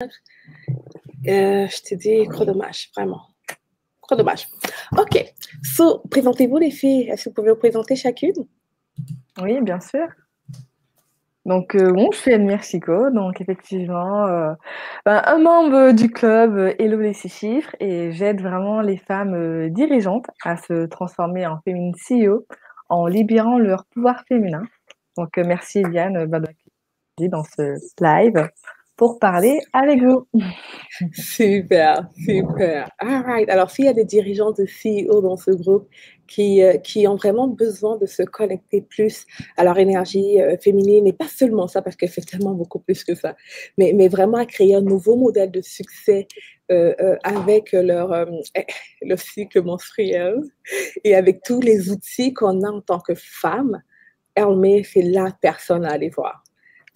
Je te dis, trop dommage, vraiment. Trop dommage. OK. So, présentez-vous les filles. Est-ce que vous pouvez vous présenter chacune? Oui, bien sûr. Donc, bon, je suis Elmire Chico, donc effectivement, un membre du club Hello les 6 chiffres et j'aide vraiment les femmes dirigeantes à se transformer en féminine CEO en libérant leur pouvoir féminin. Donc, merci Eliane d'accueillir dans ce live pour parler avec vous. Super, super. All right. Alors, s'il y a des dirigeants de CEO dans ce groupe qui ont vraiment besoin de se connecter plus à leur énergie féminine, et pas seulement ça, parce que c'est tellement beaucoup plus que ça, mais vraiment à créer un nouveau modèle de succès avec le cycle menstruel et avec tous les outils qu'on a en tant que femme, Elmire, c'est la personne à aller voir.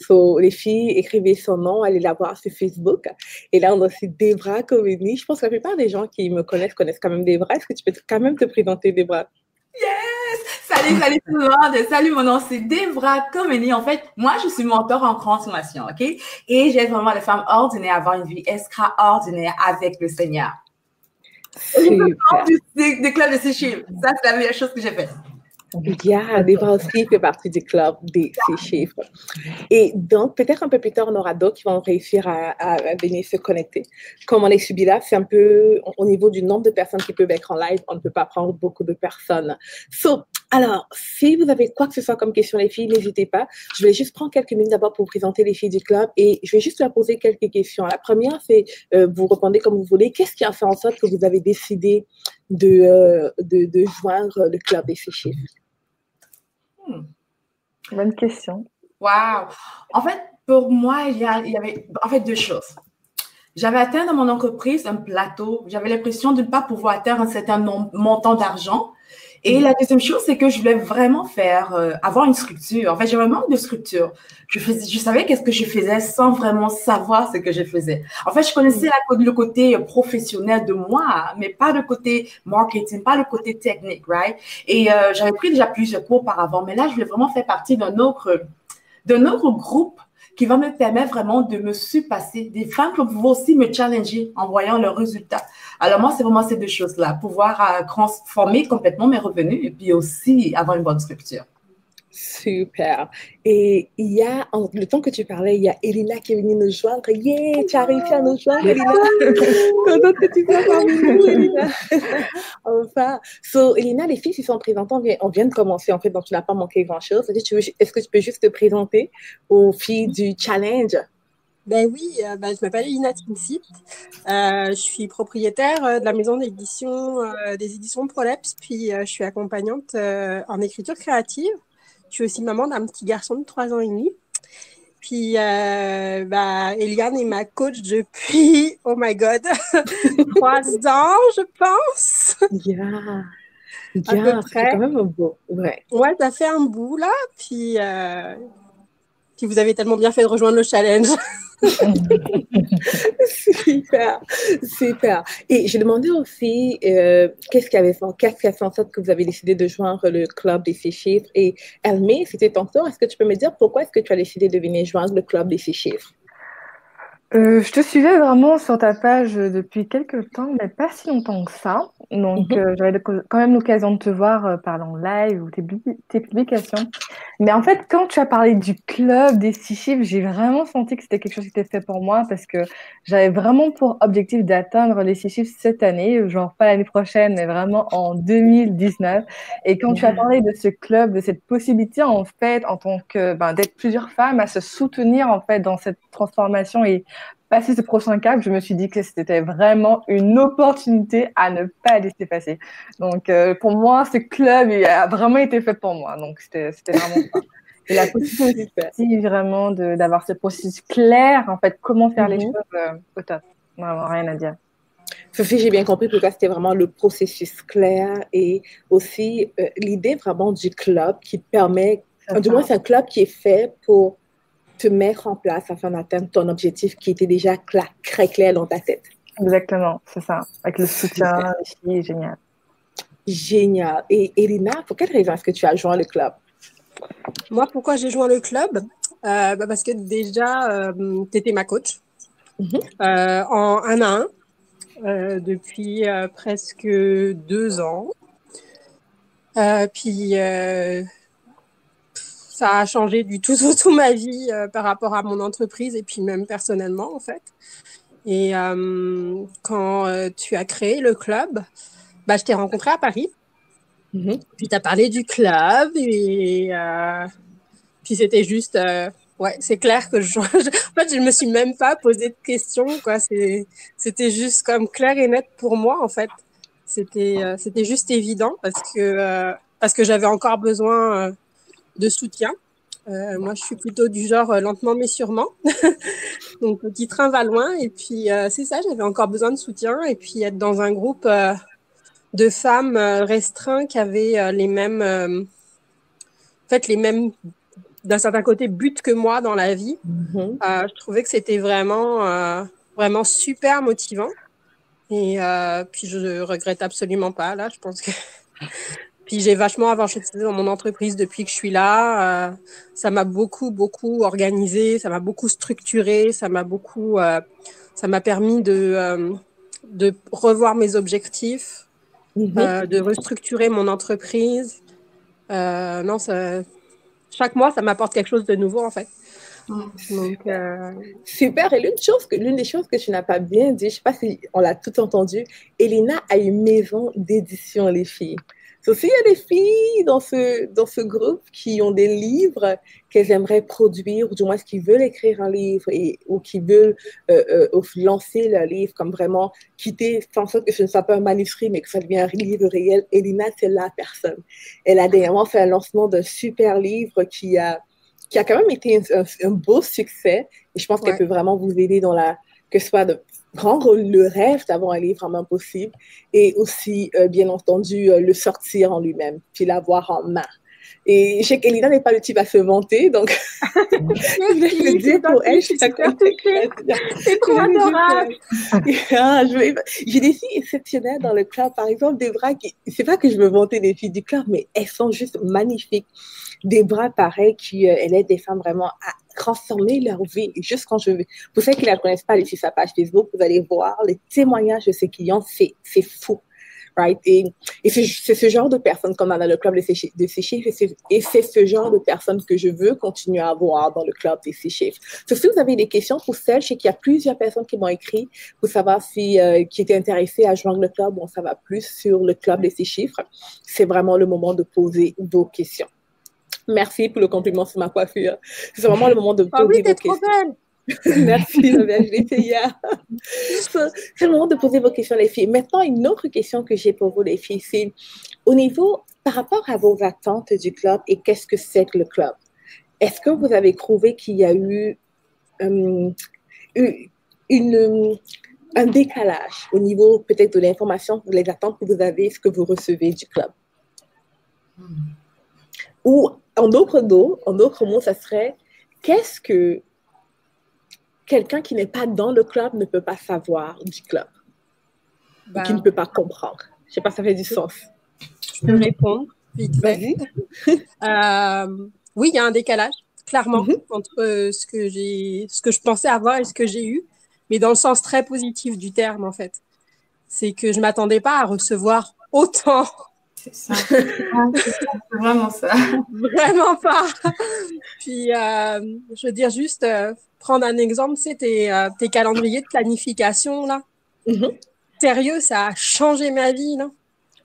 So, les filles, écrivez son nom, allez la voir sur Facebook. Et là, on a aussi Debra Comeni. Je pense que la plupart des gens qui me connaissent quand même Debra. Est-ce que tu peux quand même te présenter, Debra? Yes! Salut tout le monde! Salut, mon nom c'est Debra Comeni. En fait, moi, je suis mentor en transformation, OK? Et j'aide vraiment les femmes ordinaires à avoir une vie extraordinaire avec le Seigneur. Super. Du club de 6 chiffres. Ça, c'est la meilleure chose que j'ai faite. Yeah, Debra aussi fait partie du club des 6 chiffres. Et donc, peut-être un peu plus tard, on aura d'autres qui vont réussir à venir se connecter. Comme on est subi là, c'est un peu au niveau du nombre de personnes qui peuvent être en live, on ne peut pas prendre beaucoup de personnes. Alors, si vous avez quoi que ce soit comme question, les filles, n'hésitez pas. Je vais juste prendre quelques minutes d'abord pour vous présenter les filles du club et je vais juste leur poser quelques questions. La première, c'est vous répondez comme vous voulez. Qu'est-ce qui a fait en sorte que vous avez décidé de joindre le club des 6 chiffres? Bonne question. Wow! En fait, pour moi, il y avait en fait deux choses. J'avais atteint dans mon entreprise un plateau. J'avais l'impression de ne pas pouvoir atteindre un certain montant d'argent. Et la deuxième chose, c'est que je voulais vraiment avoir une structure. En fait, j'avais un manque de structure. Je savais qu'est-ce que je faisais sans vraiment savoir ce que je faisais. En fait, je connaissais le côté professionnel de moi, mais pas le côté marketing, pas le côté technique, right? Et j'avais pris déjà plusieurs cours auparavant, mais là, je voulais vraiment faire partie d'un autre groupe qui va me permettre vraiment de me surpasser. Des femmes qui vont aussi me challenger en voyant leurs résultats. Alors moi, c'est vraiment ces deux choses-là, pouvoir transformer complètement mes revenus et puis aussi avoir une bonne structure. Super. Et il y a, le temps que tu parlais, il y a Elina qui est venue nous joindre. Yeah, tu as réussi à nous joindre, Elina. Contente que tu sois parmi nous, Elina. Enfin, Elina, les filles se sont présentées. On vient de commencer, en fait, donc tu n'as pas manqué grand-chose. Est-ce que tu peux juste te présenter aux filles du challenge? Ben oui, je m'appelle Elina Timsit. Je suis propriétaire de la maison d'édition des éditions Proleps, puis je suis accompagnante en écriture créative. Je suis aussi maman d'un petit garçon de 3 ans et demi. Puis Eliane est ma coach depuis, oh my God, 3 ans, je pense. Yeah. À peu près. C'est quand même un beau. Ouais, ça fait un bout là. Puis vous avez tellement bien fait de rejoindre le challenge. Super, super. Et je demandais aussi qu'est-ce qui a fait en sorte que vous avez décidé de joindre le club des 6 chiffres. Et Elmire, c'était ton tour. Est-ce que tu peux me dire pourquoi est-ce que tu as décidé de venir joindre le club des 6 chiffres? Je te suivais vraiment sur ta page depuis quelques temps, mais pas si longtemps que ça. Donc, j'avais quand même l'occasion de te voir parler en live ou tes publications. Mais en fait, quand tu as parlé du club des 6 chiffres, j'ai vraiment senti que c'était quelque chose qui était fait pour moi parce que j'avais vraiment pour objectif d'atteindre les 6 chiffres cette année, genre pas l'année prochaine, mais vraiment en 2019. Et quand tu as parlé de ce club, de cette possibilité, en fait, en tant que, d'être plusieurs femmes à se soutenir, en fait, dans cette transformation et passer ce prochain cap, je me suis dit que c'était vraiment une opportunité à ne pas laisser passer. Donc, pour moi, ce club a vraiment été fait pour moi. Donc, c'était vraiment ça. Et la possibilité aussi vraiment d'avoir ce processus clair, en fait, comment faire les choses au top. Vraiment, rien à dire. Sophie, j'ai bien compris, pour toi, c'était vraiment le processus clair et aussi l'idée vraiment du club qui permet, du moins, c'est un club qui est fait pour te mettre en place afin d'atteindre ton objectif qui était déjà très clair dans ta tête. Exactement, c'est ça. Avec le soutien, les filles, génial. Génial. Et Elina, pour quelle raison est-ce que tu as joint le club? Moi, pourquoi j'ai joint le club? Parce que déjà, tu étais ma coach. en 1 à 1 depuis presque 2 ans. Puis ça a changé du tout au tout ma vie par rapport à mon entreprise et puis même personnellement en fait. Et quand tu as créé le club, bah, je t'ai rencontré à Paris. Puis tu as parlé du club et puis c'était juste, ouais, c'est clair que en fait, je me suis même pas posé de questions, quoi. C'était juste comme clair et net pour moi, en fait. C'était juste évident parce que j'avais encore besoin de soutien. Moi, je suis plutôt du genre lentement mais sûrement. Donc, petit train va loin. Et puis, c'est ça, j'avais encore besoin de soutien. Et puis, être dans un groupe de femmes restreints qui avaient les mêmes, en fait, les mêmes, d'un certain côté, buts que moi dans la vie. Je trouvais que c'était vraiment, vraiment super motivant. Et puis, je regrette absolument pas. Là, je pense que. Puis j'ai vachement avancé dans mon entreprise depuis que je suis là. Ça m'a beaucoup, beaucoup organisé, ça m'a beaucoup structuré, ça m'a permis de revoir mes objectifs, de restructurer mon entreprise. Non, chaque mois, ça m'apporte quelque chose de nouveau en fait. Donc, super. Et l'une des choses que tu n'as pas bien dit, je ne sais pas si on l'a tout entendu, Elina a une maison d'édition, les filles. S'il y a des filles dans ce groupe qui ont des livres qu'elles aimeraient produire, ou du moins qui veulent écrire un livre ou qui veulent lancer leur livre, comme vraiment faire en sorte que ce ne soit pas un manuscrit, mais que ça devienne un livre réel, Elina, c'est la personne. Elle a dernièrement fait un lancement d'un super livre qui a quand même été un beau succès. Et je pense qu'elle peut vraiment vous aider que ce soit de prendre le rêve d'avoir un livre en main possible et aussi, bien entendu, le sortir en lui-même, puis l'avoir en main. Et je sais qu'Elina n'est pas le type à se vanter, donc je vais le dire pour elle. Je suis super touchée. C'est trop adorable. J'ai des filles exceptionnelles dans le club. Par exemple, Debra, c'est pas que je veux vanter des filles du club, mais elles sont juste magnifiques. Debra, pareil, elle aide des femmes vraiment à transformer leur vie. Et juste quand pour ceux qui ne la connaissent pas, allez sur sa page Facebook, vous allez voir les témoignages de ses clients, c'est fou. Right? Et c'est ce genre de personnes qu'on a dans le club de ces chiffres, et c'est ce genre de personnes que je veux continuer à avoir dans le club de ces chiffres. So, si vous avez des questions pour celles, je sais qu'il y a plusieurs personnes qui m'ont écrit pour savoir qui étaient intéressées à joindre le club ou on savoir plus sur le club de ces chiffres. C'est vraiment le moment de poser vos questions. Merci pour le compliment sur ma coiffure. C'est vraiment le moment de poser vos questions. Trop belle. Merci, je l'ai fait hier. C'est le moment de poser vos questions, les filles. Maintenant, une autre question que j'ai pour vous, les filles, c'est par rapport à vos attentes du club et qu'est-ce que c'est que le club? Est-ce que vous avez trouvé qu'il y a eu un décalage au niveau peut-être de l'information, les attentes que vous avez, ce que vous recevez du club? Ou en d'autres mots, ça serait qu'est-ce que quelqu'un qui n'est pas dans le club ne peut pas savoir du club, ou qui ne peut pas comprendre. Je ne sais pas si ça fait du sens. Je peux répondre vite fait. Oui, il y a un décalage, clairement, entre ce que je pensais avoir et ce que j'ai eu, mais dans le sens très positif du terme, en fait. C'est que je ne m'attendais pas à recevoir autant. C'est ça. C'est vraiment ça. Vraiment pas. Puis, je veux dire, juste prendre un exemple, tu sais, tes calendriers de planification, là. Sérieux, ça a changé ma vie, là.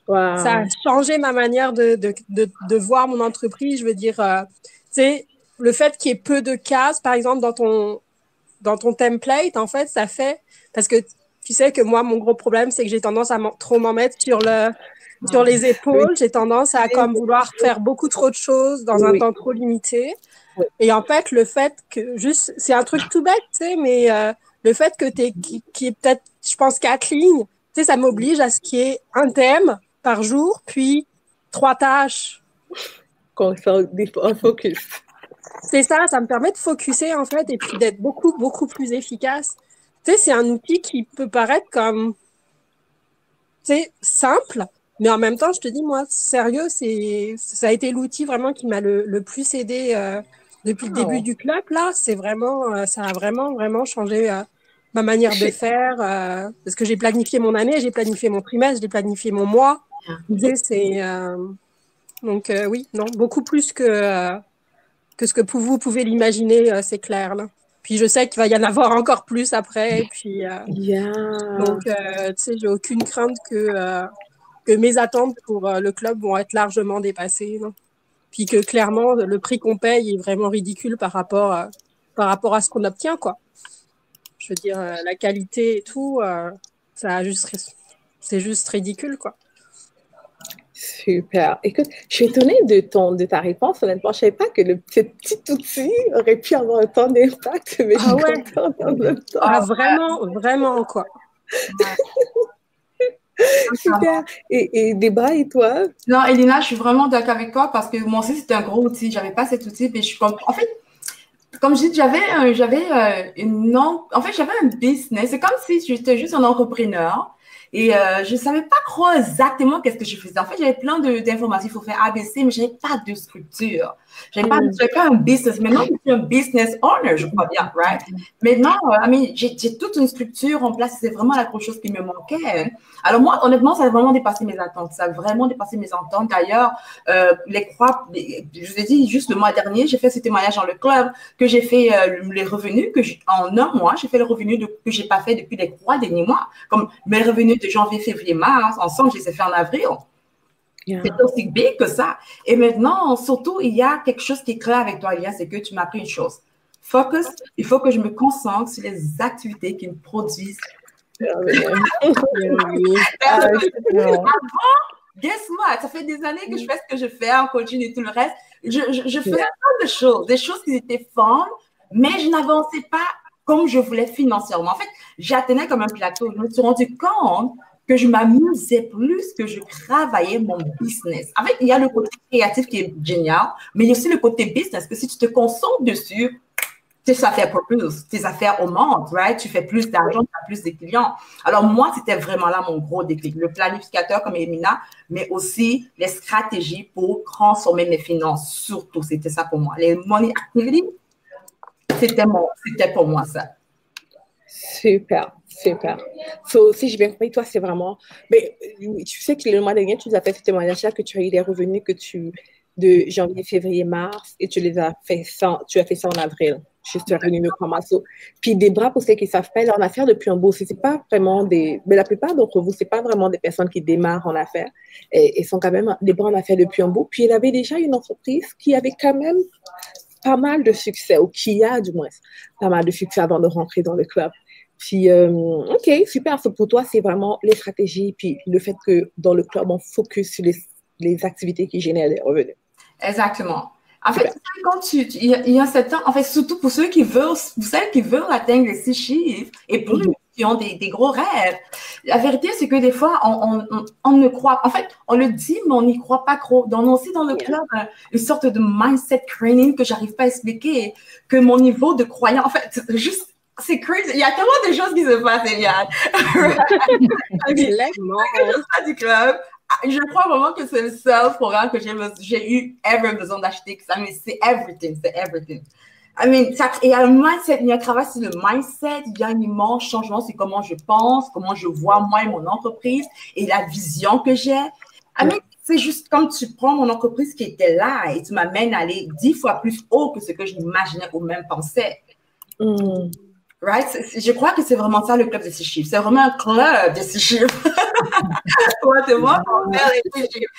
Wow. Ça a changé ma manière de voir mon entreprise. Je veux dire, tu sais, le fait qu'il y ait peu de cases, par exemple, dans ton template, en fait, ça fait... Parce que tu sais que moi, mon gros problème, c'est que j'ai tendance à trop m'en mettre sur les épaules. J'ai tendance à comme vouloir faire beaucoup trop de choses dans un temps trop limité. Et en fait, le fait que juste... C'est un truc tout bête, tu sais, mais le fait que qui est peut-être, je pense, 4 lignes, tu sais, ça m'oblige à ce qu'il y ait un thème par jour, puis 3 tâches. Un focus. C'est ça me permet de focuser, en fait, et puis d'être beaucoup, beaucoup plus efficace. Tu sais, c'est un outil qui peut paraître comme, tu sais, simple, mais en même temps, je te dis, moi, sérieux, ça a été l'outil vraiment qui m'a le plus aidé depuis le début du club, là. C'est vraiment, ça a vraiment, vraiment changé ma manière de faire, parce que j'ai planifié mon année, j'ai planifié mon trimestre, j'ai planifié mon mois. Tu sais, c'est donc oui, non, beaucoup plus que ce que vous pouvez l'imaginer, c'est clair là. Puis je sais qu'il va y en avoir encore plus après. Puis donc tu sais, j'ai aucune crainte que mes attentes pour le club vont être largement dépassées. Là. Puis que clairement le prix qu'on paye est vraiment ridicule par rapport à ce qu'on obtient quoi. Je veux dire la qualité et tout, c'est juste ridicule quoi. Super. Écoute, je suis étonnée de ta réponse. Honnêtement, je ne savais pas que ce petit outil aurait pu avoir autant d'impact, mais je suis contente en même temps. Ah, vraiment, vraiment, quoi. Super. Et Debra, et toi? Non, Elina, je suis vraiment d'accord avec toi parce que moi aussi, c'était un gros outil. Je n'avais pas cet outil. Mais en fait, comme je dis, j'avais un business. C'est comme si j'étais juste un entrepreneur. Et je ne savais pas trop exactement qu'est-ce que je faisais. En fait, j'avais plein d'informations. Il faut faire ABC, mais je n'avais pas de structure. Je n'avais pas un business. Maintenant, je suis un business owner, je crois bien, right? Maintenant, j'ai toute une structure en place. C'est vraiment la grosse chose qui me manquait. Alors moi, honnêtement, ça a vraiment dépassé mes attentes. Ça a vraiment dépassé mes attentes. D'ailleurs, je vous ai dit, juste le mois dernier, j'ai fait ce témoignage dans le club, que j'ai fait les revenus, en un mois, j'ai fait les revenus que je n'ai pas fait depuis les 3 derniers mois. Comme mes revenus de janvier, février, mars, ensemble, je les ai fait en avril. C'est aussi big que ça. Et maintenant, surtout, il y a quelque chose qui est clair avec toi, Elia, c'est que tu m'as appris une chose. Focus, il faut que je me concentre sur les activités qui me produisent. Guess what? Ça fait des années que je fais ce que je fais en coaching et tout le reste. Je faisais plein de choses, des choses qui étaient fun, mais je n'avançais pas comme je voulais financièrement. En fait, j'atteignais comme un plateau. Je me suis rendu compte que je m'amusais plus que je travaillais mon business. En fait, il y a le côté créatif qui est génial, mais il y a aussi le côté business, que si tu te concentres dessus, tes affaires propulsent, tes affaires augmentent, right? Tu fais plus d'argent, tu as plus de clients. Alors moi, c'était vraiment là mon gros déclic. Le planificateur comme Emina, mais aussi les stratégies pour transformer mes finances. Surtout, c'était ça pour moi. Les money activities, c'était pour moi ça. Super, super. So, si j'ai bien compris, toi, c'est vraiment... Mais tu sais que le mois dernier, tu nous as fait ce témoignage-là, que tu as eu des revenus de janvier, février, mars, et tu as fait ça en avril. Juste revenu de commencer. Puis des bras, pour ceux qui ne savent pas, en affaires depuis un bout, c'est pas vraiment mais la plupart d'entre vous, c'est pas vraiment des personnes qui démarrent en affaires. Et sont quand même des bras en affaires depuis un bout. Puis il avait déjà une entreprise qui avait quand même pas mal de succès, ou qui a du moins pas mal de succès avant de rentrer dans le club. Puis, OK, super. Pour toi, c'est vraiment les stratégies, puis le fait que dans le club, on focus sur les activités qui génèrent des revenus. Exactement. En fait, quand il y a un certain, en fait, surtout pour ceux qui veulent, atteindre les 6 chiffres et pour ceux qui ont des gros rêves, la vérité, c'est que des fois, on ne croit, en fait, on le dit, mais on n'y croit pas trop. On a aussi dans le club une sorte de mindset training que j'arrive pas à expliquer, que mon niveau de croyance, en fait, juste, c'est crazy. Il y a tellement de choses qui se passent, Eliane. Du club. Je crois vraiment que c'est le seul programme que j'ai eu besoin d'acheter. Mais c'est everything. Il y a le mindset, il y a un travail sur le mindset, il y a un immense changement sur comment je pense, comment je vois moi et mon entreprise et la vision que j'ai. C'est juste comme tu prends mon entreprise qui était là et tu m'amènes à aller 10 fois plus haut que ce que je m'imaginais ou même pensais. Right? Je crois que c'est vraiment ça le club des 6 chiffres. C'est vraiment un club des 6 chiffres. Moi, mon père est 6 chiffres.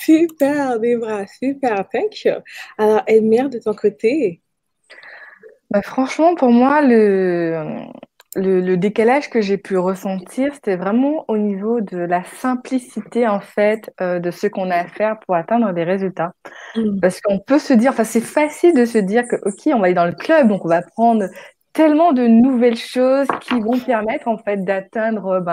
Super, Debra, super, thank you. Alors, Elmire, de ton côté? Franchement, pour moi, le décalage que j'ai pu ressentir, c'était vraiment au niveau de la simplicité, en fait, de ce qu'on a à faire pour atteindre des résultats. Parce qu'on peut se dire, c'est facile de se dire que, OK, on va aller dans le club, donc on va prendre tellement de nouvelles choses qui vont permettre, en fait, d'atteindre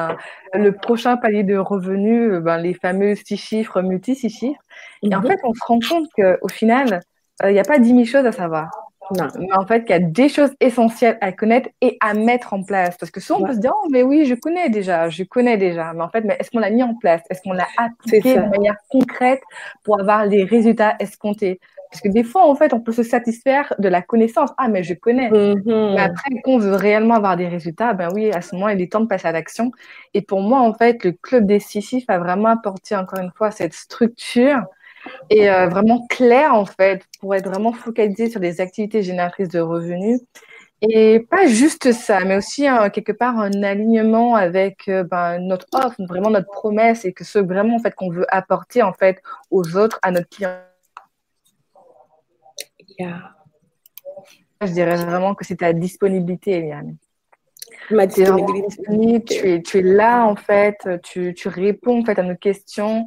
le prochain palier de revenus, les fameux 6 chiffres, multi-6 chiffres. Et en fait, on se rend compte qu'au final, il n'y a pas 10 000 choses à savoir. Non, mais en fait, il y a des choses essentielles à connaître et à mettre en place. Parce que souvent, on peut se dire, oh, mais oui, je connais déjà. Mais en fait, est-ce qu'on l'a mis en place? Est-ce qu'on l'a appliqué de manière concrète pour avoir les résultats escomptés? Parce que des fois, en fait, on peut se satisfaire de la connaissance. Ah, mais je connais. Mais après, quand on veut réellement avoir des résultats, ben oui, à ce moment, il est temps de passer à l'action. Et pour moi, en fait, le club des Six a vraiment apporté, encore une fois, cette structure et vraiment claire, en fait, pour être vraiment focalisé sur des activités génératrices de revenus. Et pas juste ça, mais aussi quelque part un alignement avec notre offre, vraiment notre promesse et que ce vraiment en fait qu'on veut apporter en fait aux autres, à notre client. Yeah. Je dirais vraiment que c'est ta disponibilité, Eliane. Ma Tu es vraiment disponibilité. disponible, tu es là en fait, tu réponds en fait à nos questions,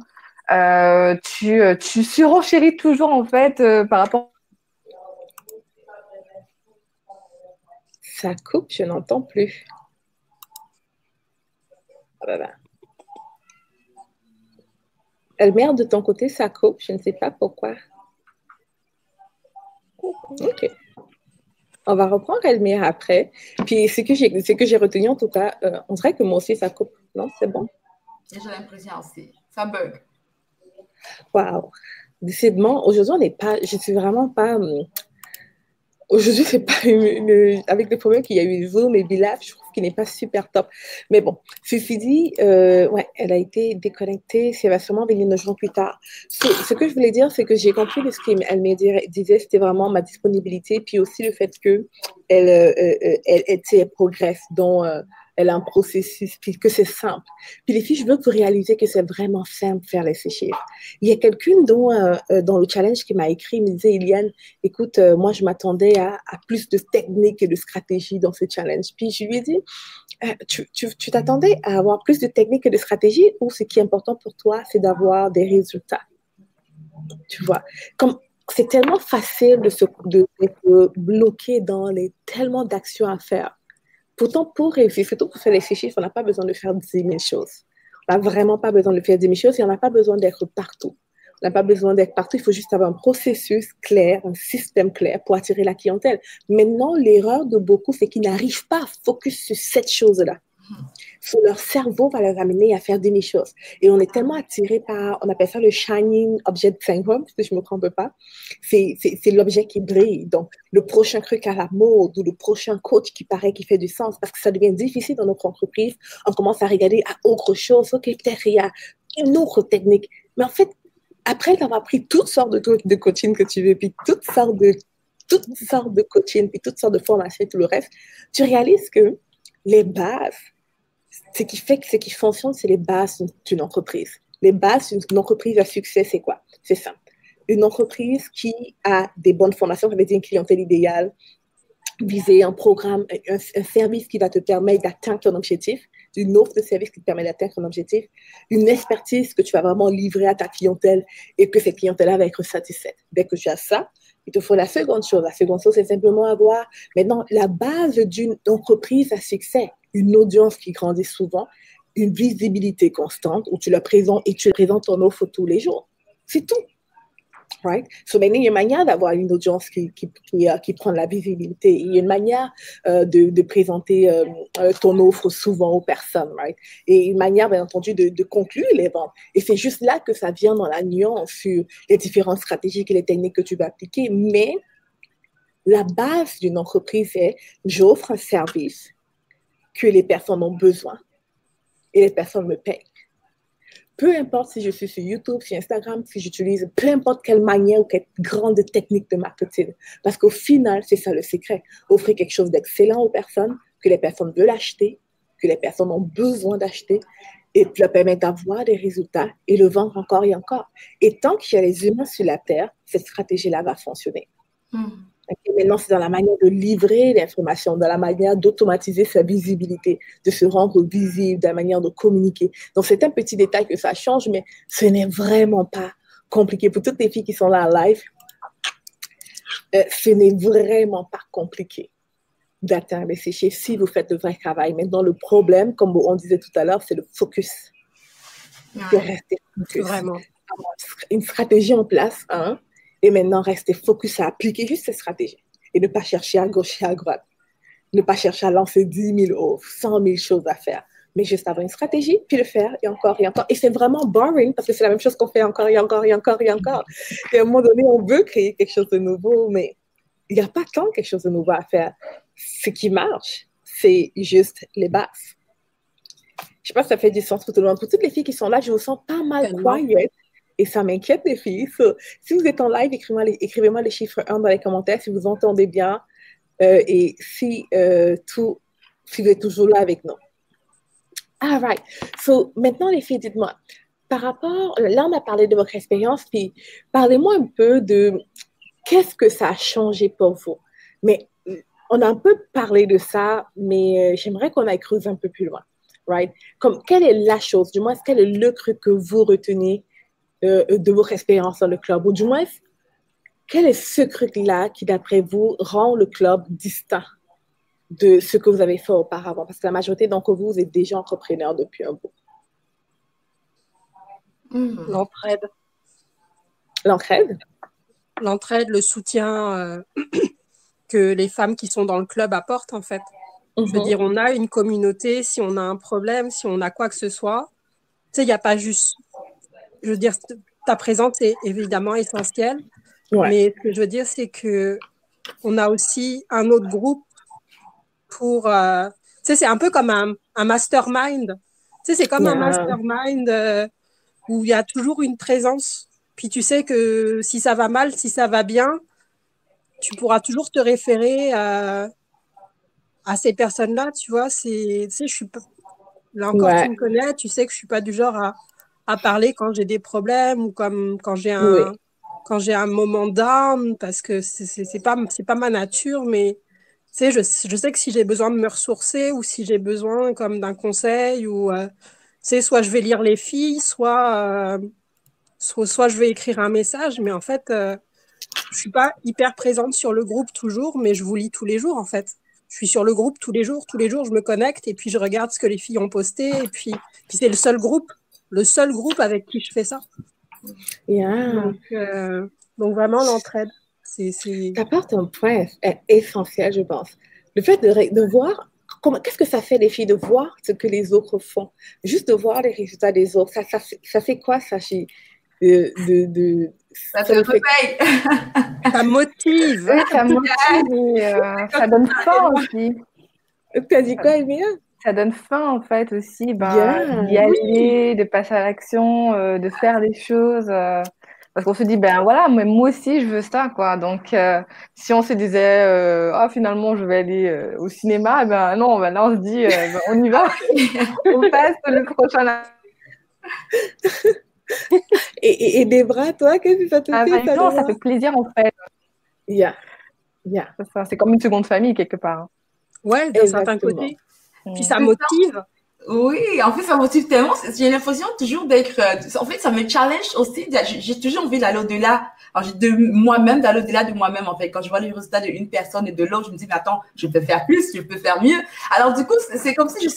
tu surenchéris toujours en fait par rapport. Ça coupe, je n'entends plus. Ah bah bah. Elmer, de ton côté, ça coupe, je ne sais pas pourquoi. Ok. On va reprendre Elmer après. Puis ce que j'ai retenu en tout cas, on dirait que moi aussi ça coupe. Non, c'est bon. J'ai l'impression aussi. Ça bug. Waouh. Décidément, aujourd'hui, on n'est pas. Je suis vraiment pas. Aujourd'hui, c'est pas avec les problèmes qu'il y a eu Zoom et Bilaf, je trouve qu'il n'est pas super top. Mais bon, ceci dit, ouais, elle a été déconnectée. Ça va sûrement venir 9 jours plus tard. Ce que je voulais dire, c'est que j'ai compris de ce qu'elle me disait, c'était vraiment ma disponibilité, puis aussi le fait que elle progresse, dont elle a un processus, puis que c'est simple. Puis les filles, je veux que vous réalisez que c'est vraiment simple faire les chiffres. Il y a quelqu'un dans le challenge qui m'a écrit, il me disait, Eliane, écoute, moi, je m'attendais à plus de techniques et de stratégies dans ce challenge. Puis je lui ai dit, tu t'attendais à avoir plus de techniques et de stratégies ou ce qui est important pour toi, c'est d'avoir des résultats? Tu vois, comme c'est tellement facile de bloquer dans tellement d'actions à faire. Pourtant, pour réussir, surtout pour faire les chiffres, on n'a pas besoin de faire 10 000 choses. On n'a vraiment pas besoin de faire 10 000 choses et on n'a pas besoin d'être partout. On n'a pas besoin d'être partout, il faut juste avoir un processus clair, un système clair pour attirer la clientèle. Maintenant, l'erreur de beaucoup, c'est qu'ils n'arrivent pas à focus sur cette chose-là. Leur cerveau va les amener à faire 10 000 choses. Et on est tellement attiré par, on appelle ça le shining object syndrome, si je ne me trompe pas. C'est l'objet qui brille. Donc, le prochain truc à la mode ou le prochain coach qui paraît qui fait du sens parce que ça devient difficile dans notre entreprise. On commence à regarder à autre chose. OK, peut-être il y a une autre technique. Mais en fait, après d'avoir pris toutes sortes de coaching que tu veux, puis toutes sortes de coaching, puis toutes sortes de formations et tout le reste, tu réalises que les bases, ce qui fonctionne, c'est les bases d'une entreprise. Les bases d'une entreprise à succès, c'est quoi? C'est simple. Une entreprise qui a des bonnes formations, ça veut dire une clientèle idéale, viser un programme, un service qui va te permettre d'atteindre ton objectif, une offre de service qui te permet d'atteindre ton objectif, une expertise que tu vas vraiment livrer à ta clientèle et que cette clientèle-là va être satisfaite. Dès que tu as ça, il te faut la seconde chose. La seconde chose, c'est simplement avoir maintenant la base d'une entreprise à succès, une audience qui grandit souvent, une visibilité constante où tu la présentes et tu présentes ton offre tous les jours. C'est tout. Right? So maintenant, il y a une manière d'avoir une audience qui prend de la visibilité. Il y a une manière de présenter ton offre souvent aux personnes. Right? Et une manière, bien entendu, de conclure les ventes. Et c'est juste là que ça vient dans la nuance sur les différentes stratégies et les techniques que tu vas appliquer. Mais la base d'une entreprise est j'offre un service que les personnes ont besoin et les personnes me payent. Peu importe si je suis sur YouTube, sur Instagram, si j'utilise peu importe quelle manière ou quelle grande technique de marketing. Parce qu'au final, c'est ça le secret. Offrir quelque chose d'excellent aux personnes, que les personnes veulent acheter, que les personnes ont besoin d'acheter, et puis leur permettre d'avoir des résultats et le vendre encore et encore. Et tant qu'il y a les humains sur la Terre, cette stratégie-là va fonctionner. Et maintenant, c'est dans la manière de livrer l'information, dans la manière d'automatiser sa visibilité, de se rendre visible, dans la manière de communiquer. Donc, c'est un petit détail que ça change, mais ce n'est vraiment pas compliqué. Pour toutes les filles qui sont là en live, ce n'est vraiment pas compliqué d'atteindre ces chiffres si vous faites le vrai travail. Maintenant, le problème, comme on disait tout à l'heure, c'est le focus. De rester focus. Vraiment. Une stratégie en place, hein, et maintenant, rester focus à appliquer juste cette stratégie et ne pas chercher à gauche et à droite. Ne pas chercher à lancer 10 000 offres, 100 000 choses à faire. mais juste avoir une stratégie, puis le faire, et encore, et encore. Et c'est vraiment boring, parce que c'est la même chose qu'on fait encore, et encore, et encore, et encore. Et à un moment donné, on veut créer quelque chose de nouveau, mais il n'y a pas tant quelque chose de nouveau à faire. Ce qui marche, c'est juste les bases. Je ne sais pas si ça fait du sens pour tout le monde. Pour toutes les filles qui sont là, je vous sens pas mal quiet. Et ça m'inquiète, les filles. Si vous êtes en live, écrivez-moi les chiffres 1 dans les commentaires si vous entendez bien et si vous êtes toujours là avec nous. All right. So, maintenant, les filles, dites-moi, par rapport, là, on a parlé de votre expérience, puis parlez-moi un peu de qu'est-ce que ça a changé pour vous. Mais on a un peu parlé de ça, mais j'aimerais qu'on aille creuser un peu plus loin. Right? Comme, quelle est la chose, du moins, quel est le truc que vous retenez de votre expérience dans le club? Ou du moins, quel est ce truc-là qui, d'après vous, rend le club distinct de ce que vous avez fait auparavant? Parce que la majorité d'entre vous, vous êtes déjà entrepreneurs depuis un bout. L'entraide. L'entraide? L'entraide, le soutien que les femmes qui sont dans le club apportent, en fait. Je veux dire, on a une communauté, si on a un problème, si on a quoi que ce soit, tu sais, il n'y a pas juste... Je veux dire, ta présence est évidemment essentielle, mais ce que je veux dire, c'est qu'on a aussi un autre groupe pour... tu sais, c'est un peu comme un mastermind. Tu sais, c'est comme un mastermind où il y a toujours une présence. Puis tu sais que si ça va mal, si ça va bien, tu pourras toujours te référer à ces personnes-là, tu vois. Tu sais, je suis là encore, tu me connais, tu sais que je suis pas du genre à parler quand j'ai des problèmes ou comme quand j'ai un moment down, parce que c'est pas ma nature, mais tu sais, je sais que si j'ai besoin de me ressourcer ou si j'ai besoin comme d'un conseil ou tu sais, soit je vais lire les filles, soit je vais écrire un message, mais en fait je suis pas hyper présente sur le groupe toujours, mais je vous lis tous les jours en fait. Je suis sur le groupe tous les jours, je me connecte et puis je regarde ce que les filles ont posté et puis c'est le seul groupe avec qui je fais ça. Donc vraiment l'entraide, Tu apportes un point essentiel, je pense. Le fait de voir qu'est-ce que ça fait les filles de voir ce que les autres font, juste de voir les résultats des autres, ça fait quoi, ça chez ça te réveille. Ça motive. Oui, ça motive et ça donne faim aussi. Tu as dit quoi, Emilia? Ça donne faim, en fait, aussi, d'y aller, de passer à l'action, de faire les choses. Parce qu'on se dit, ben voilà, moi aussi, je veux ça, quoi. Donc, si on se disait, finalement, je vais aller au cinéma, ben non, là, on se dit, on y va. On passe le prochain. Et des bras, toi, qu'est-ce que ça te fait? Non, ça fait plaisir, en fait. C'est comme une seconde famille, quelque part. Ouais, d'un certain côté. Puis ça motive. Oui, en fait, ça motive tellement. J'ai l'impression toujours d'être... en fait, ça me challenge aussi. J'ai toujours envie d'aller au-delà de moi-même, d'aller au-delà de moi-même, en fait. Quand je vois les résultats d'une personne et de l'autre, je me dis, mais attends, je peux faire plus, je peux faire mieux. Alors, du coup, c'est comme si je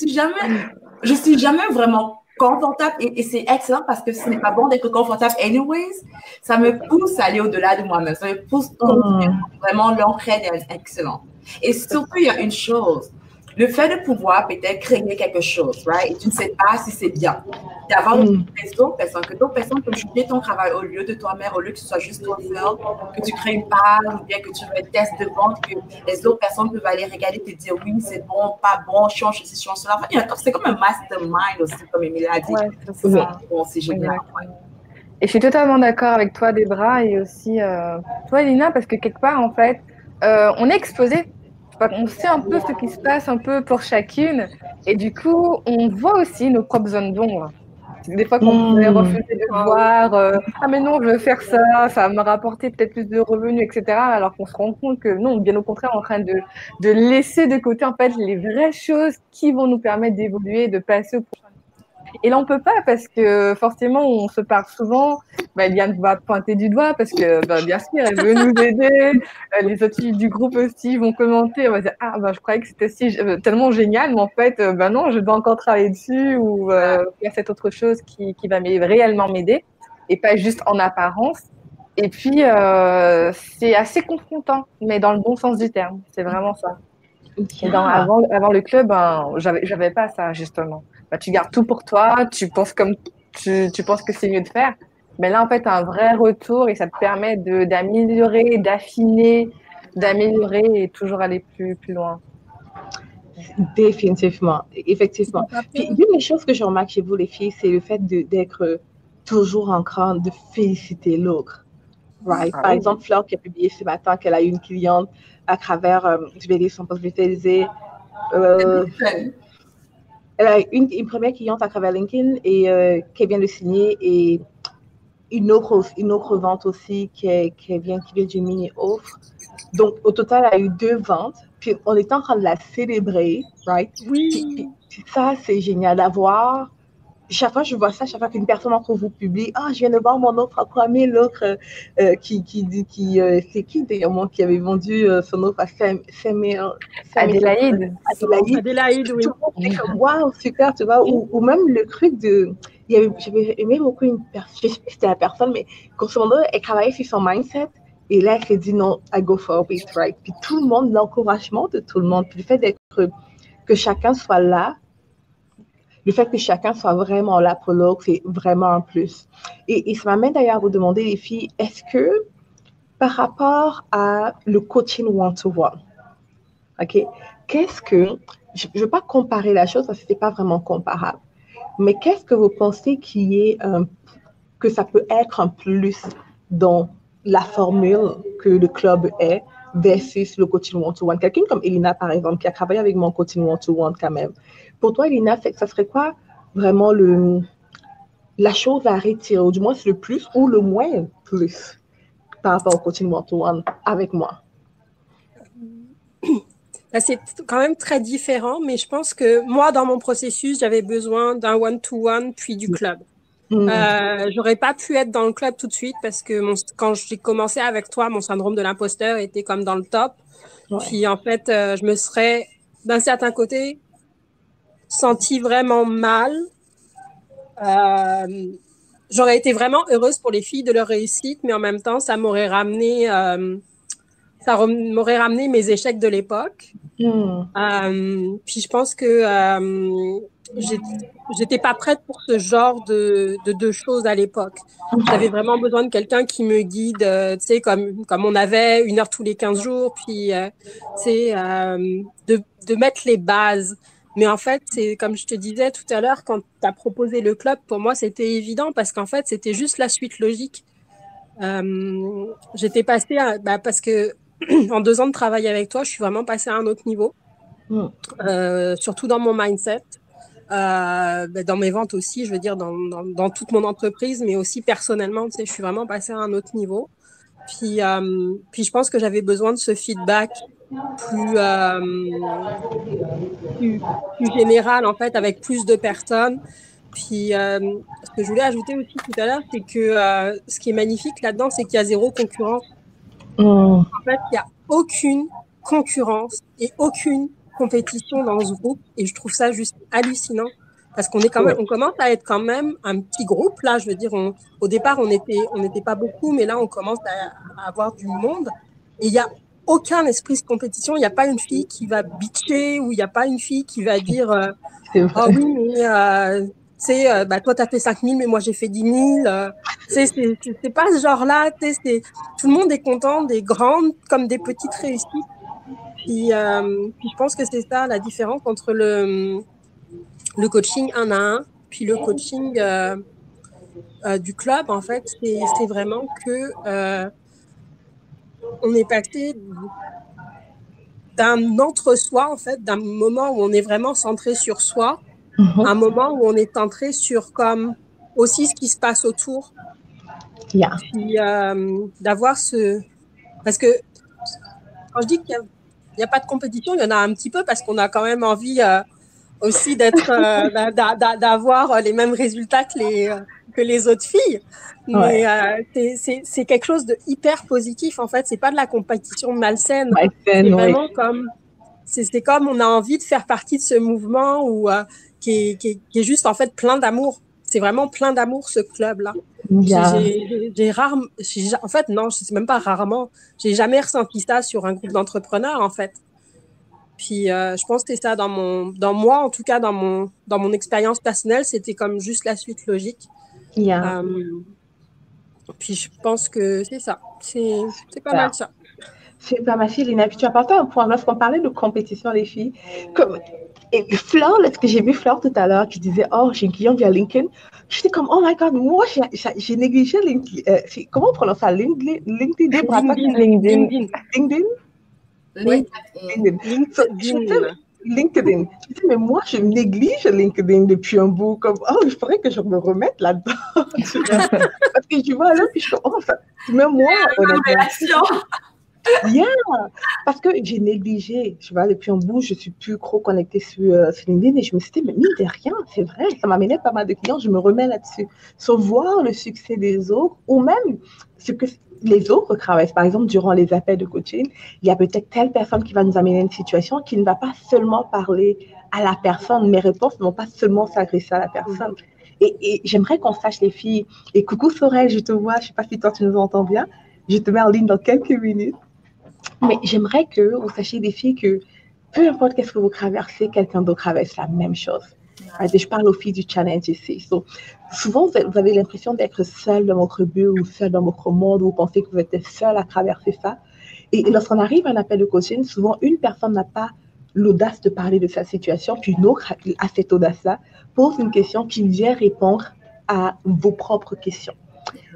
suis jamais vraiment confortable et c'est excellent parce que ce n'est pas bon d'être confortable anyways. Ça me pousse à aller au-delà de moi-même. Ça me pousse vraiment, l'entraide est excellent. Et surtout, il y a une chose. Le fait de pouvoir peut-être créer quelque chose, right? Et tu ne sais pas si c'est bien. D'avoir d'autres personnes, que d'autres personnes peuvent juger ton travail au lieu de toi-même, au lieu que ce soit juste toi seul, que tu crées une page ou bien que tu fais un test de vente, que les autres personnes peuvent aller regarder et te dire oui, c'est bon, pas bon, change ceci, change cela. Enfin, c'est comme un mastermind aussi, comme Emilia a dit. C'est génial. Et je suis totalement d'accord avec toi, Debra, et aussi toi, Elina, parce que quelque part, en fait, on est exposé. On sait un peu ce qui se passe un peu pour chacune et du coup, on voit aussi nos propres zones d'ombre. Des fois qu'on pourrait refuser de voir ah mais non, je veux faire ça, ça va me rapporter peut-être plus de revenus, etc. Alors qu'on se rend compte que non, bien au contraire, on est en train de laisser de côté en fait les vraies choses qui vont nous permettre d'évoluer, de passer au prochain. Et là, on peut pas parce que forcément, on se parle souvent. Eliane va pointer du doigt parce que, bien sûr, elle veut nous aider. Les autres filles du groupe aussi vont commenter. On va dire, je croyais que c'était tellement génial, mais en fait, non, je dois encore travailler dessus ou il y a cette autre chose qui va réellement m'aider et pas juste en apparence. Et puis, c'est assez confrontant, mais dans le bon sens du terme. C'est vraiment ça. Et avant le club, j'avais pas ça, justement. tu gardes tout pour toi, tu penses comme tu penses que c'est mieux de faire. Mais là, en fait, tu as un vrai retour et ça te permet d'améliorer, d'affiner, d'améliorer et toujours aller plus loin. Définitivement, effectivement. Puis, une des choses que je remarque chez vous, les filles, c'est le fait d'être toujours en train de féliciter l'autre. Right? Par exemple, Fleur qui a publié ce matin qu'elle a eu une cliente à travers, je vais lire son post, je vais utiliser. Elle a une première cliente à travers LinkedIn et qui vient de signer et une autre vente aussi qui vient de Gemini offre. Donc, au total, elle a eu 2 ventes. Puis, on est en train de la célébrer, right? Oui. Puis ça, c'est génial d'avoir. Chaque fois, je vois ça, chaque fois qu'une personne d'entre vous publie, je viens de voir mon offre à 3000, l'autre c'est qui d'ailleurs, moi, qui avait vendu son offre à 5000. Adélaïde. Adélaïde, oui. Waouh, super, tu vois. Ou même le truc de. J'avais aimé beaucoup une personne, je ne sais pas si c'était la personne, mais grosso modo, elle travaillait sur son mindset. Et là, elle s'est dit non, I go for it, right? Puis tout le monde, l'encouragement de tout le monde, puis le fait que chacun soit là, le fait que chacun soit vraiment là pour l'autre, c'est vraiment un plus. Et ça m'amène d'ailleurs à vous demander, les filles, est-ce que par rapport à le coaching one-to-one, OK, qu'est-ce que, je ne veux pas comparer la chose parce que ce n'est pas vraiment comparable, mais qu'est-ce que vous pensez que ça peut être un plus dans la formule que le club est versus le coaching one-to-one. Quelqu'un comme Elina, par exemple, qui a travaillé avec mon coaching one-to-one quand même. Pour toi, Elina, ça serait quoi vraiment la chose à retirer, ou du moins c'est le plus ou le moins plus par rapport au coaching one-to-one avec moi? C'est quand même très différent, mais je pense que moi, dans mon processus, j'avais besoin d'un one-to-one puis du club. J'aurais pas pu être dans le club tout de suite parce que quand j'ai commencé avec toi, mon syndrome de l'imposteur était comme dans le top. Ouais. Puis en fait, je me serais d'un certain côté sentie vraiment mal. J'aurais été vraiment heureuse pour les filles de leur réussite, mais en même temps, ça m'aurait ramené mes échecs de l'époque. Puis je pense que j'étais pas prête pour ce genre de choses à l'époque. J'avais vraiment besoin de quelqu'un qui me guide, tu sais, comme on avait 1 heure tous les 15 jours, puis tu sais, de mettre les bases. Mais en fait, c'est comme je te disais tout à l'heure, quand tu as proposé le club, pour moi, c'était évident parce qu'en fait, c'était juste la suite logique. J'étais passée parce que en 2 ans de travail avec toi, je suis vraiment passée à un autre niveau, surtout dans mon mindset. Dans mes ventes aussi, je veux dire, dans toute mon entreprise, mais aussi personnellement, tu sais, je suis vraiment passée à un autre niveau. Puis je pense que j'avais besoin de ce feedback plus général, en fait, avec plus de personnes. Puis ce que je voulais ajouter aussi tout à l'heure, c'est que ce qui est magnifique là-dedans, c'est qu'il y a 0 concurrence. En fait, il n'y a aucune concurrence et aucune compétition dans ce groupe et je trouve ça juste hallucinant parce qu'on commence à être quand même un petit groupe là, je veux dire au départ on n'était pas beaucoup mais là on commence à avoir du monde et il y a aucun esprit de compétition, il n'y a pas une fille qui va bitcher ou il n'y a pas une fille qui va dire ah oui mais tu sais toi t'as fait 5000 mais moi j'ai fait 10 000 c'est pas ce genre là, tout le monde est content des grandes comme des petites réussites. Puis je pense que c'est ça la différence entre le coaching 1 à 1 puis le coaching du club. En fait, c'est vraiment que on est passé d'un entre-soi, en fait, d'un moment où on est vraiment centré sur soi, à un moment où on est centré sur comme aussi ce qui se passe autour. Yeah. Puis d'avoir parce que quand je dis qu'il n'y a pas de compétition, il y en a un petit peu parce qu'on a quand même envie aussi d'avoir les mêmes résultats que les autres filles. Mais c'est quelque chose de hyper positif en fait. C'est pas de la compétition malsaine. C'est vraiment c'est comme on a envie de faire partie de ce mouvement qui est juste en fait plein d'amour. C'est vraiment plein d'amour ce club-là. Yeah. En fait, non, je sais même pas rarement. J'ai jamais ressenti ça sur un groupe d'entrepreneurs, en fait. Puis je pense que c'était ça dans moi, en tout cas dans mon expérience personnelle, c'était comme juste la suite logique. Yeah. Puis je pense que c'est ça, c'est pas mal ça. Super, merci Lina. Puis tu as apporté un point lorsqu'on parlait de compétition, les filles. Et Fleur, lorsque j'ai vu Fleur tout à l'heure qui disait, oh, j'ai une cliente via LinkedIn, j'étais comme, oh my God, moi, j'ai négligé LinkedIn. Comment on prononce ça? LinkedIn? LinkedIn. Je dis, mais moi, je néglige LinkedIn depuis un bout. Comme, oh, il faudrait que je me remette là-dedans. Parce que tu vois là, puis je suis comme, oh, ça, même moi, Yeah, parce que j'ai négligé, tu vois, depuis un bout, je suis plus trop connectée sur LinkedIn et je me suis dit, mais mine de rien, c'est vrai, ça m'amenait pas mal de clients, je me remets là-dessus. Sans voir le succès des autres ou même ce que les autres travaillent. Par exemple, durant les appels de coaching, il y a peut-être telle personne qui va nous amener une situation qui ne va pas seulement parler à la personne, mes réponses ne vont pas seulement s'adresser à la personne. Et j'aimerais qu'on sache, les filles, et coucou Sorel, je te vois, je ne sais pas si toi tu nous entends bien, je te mets en ligne dans quelques minutes. Mais j'aimerais que vous sachiez, des filles, que peu importe qu'est-ce que vous traversez, quelqu'un d'autre traverse la même chose. Je parle aux filles du challenge ici. Souvent, vous avez l'impression d'être seul dans votre bulle ou seul dans votre monde, ou vous pensez que vous êtes seul à traverser ça. Et lorsqu'on arrive à un appel de coaching, souvent, une personne n'a pas l'audace de parler de sa situation, puis une autre a cette audace-là, pose une question qui vient répondre à vos propres questions.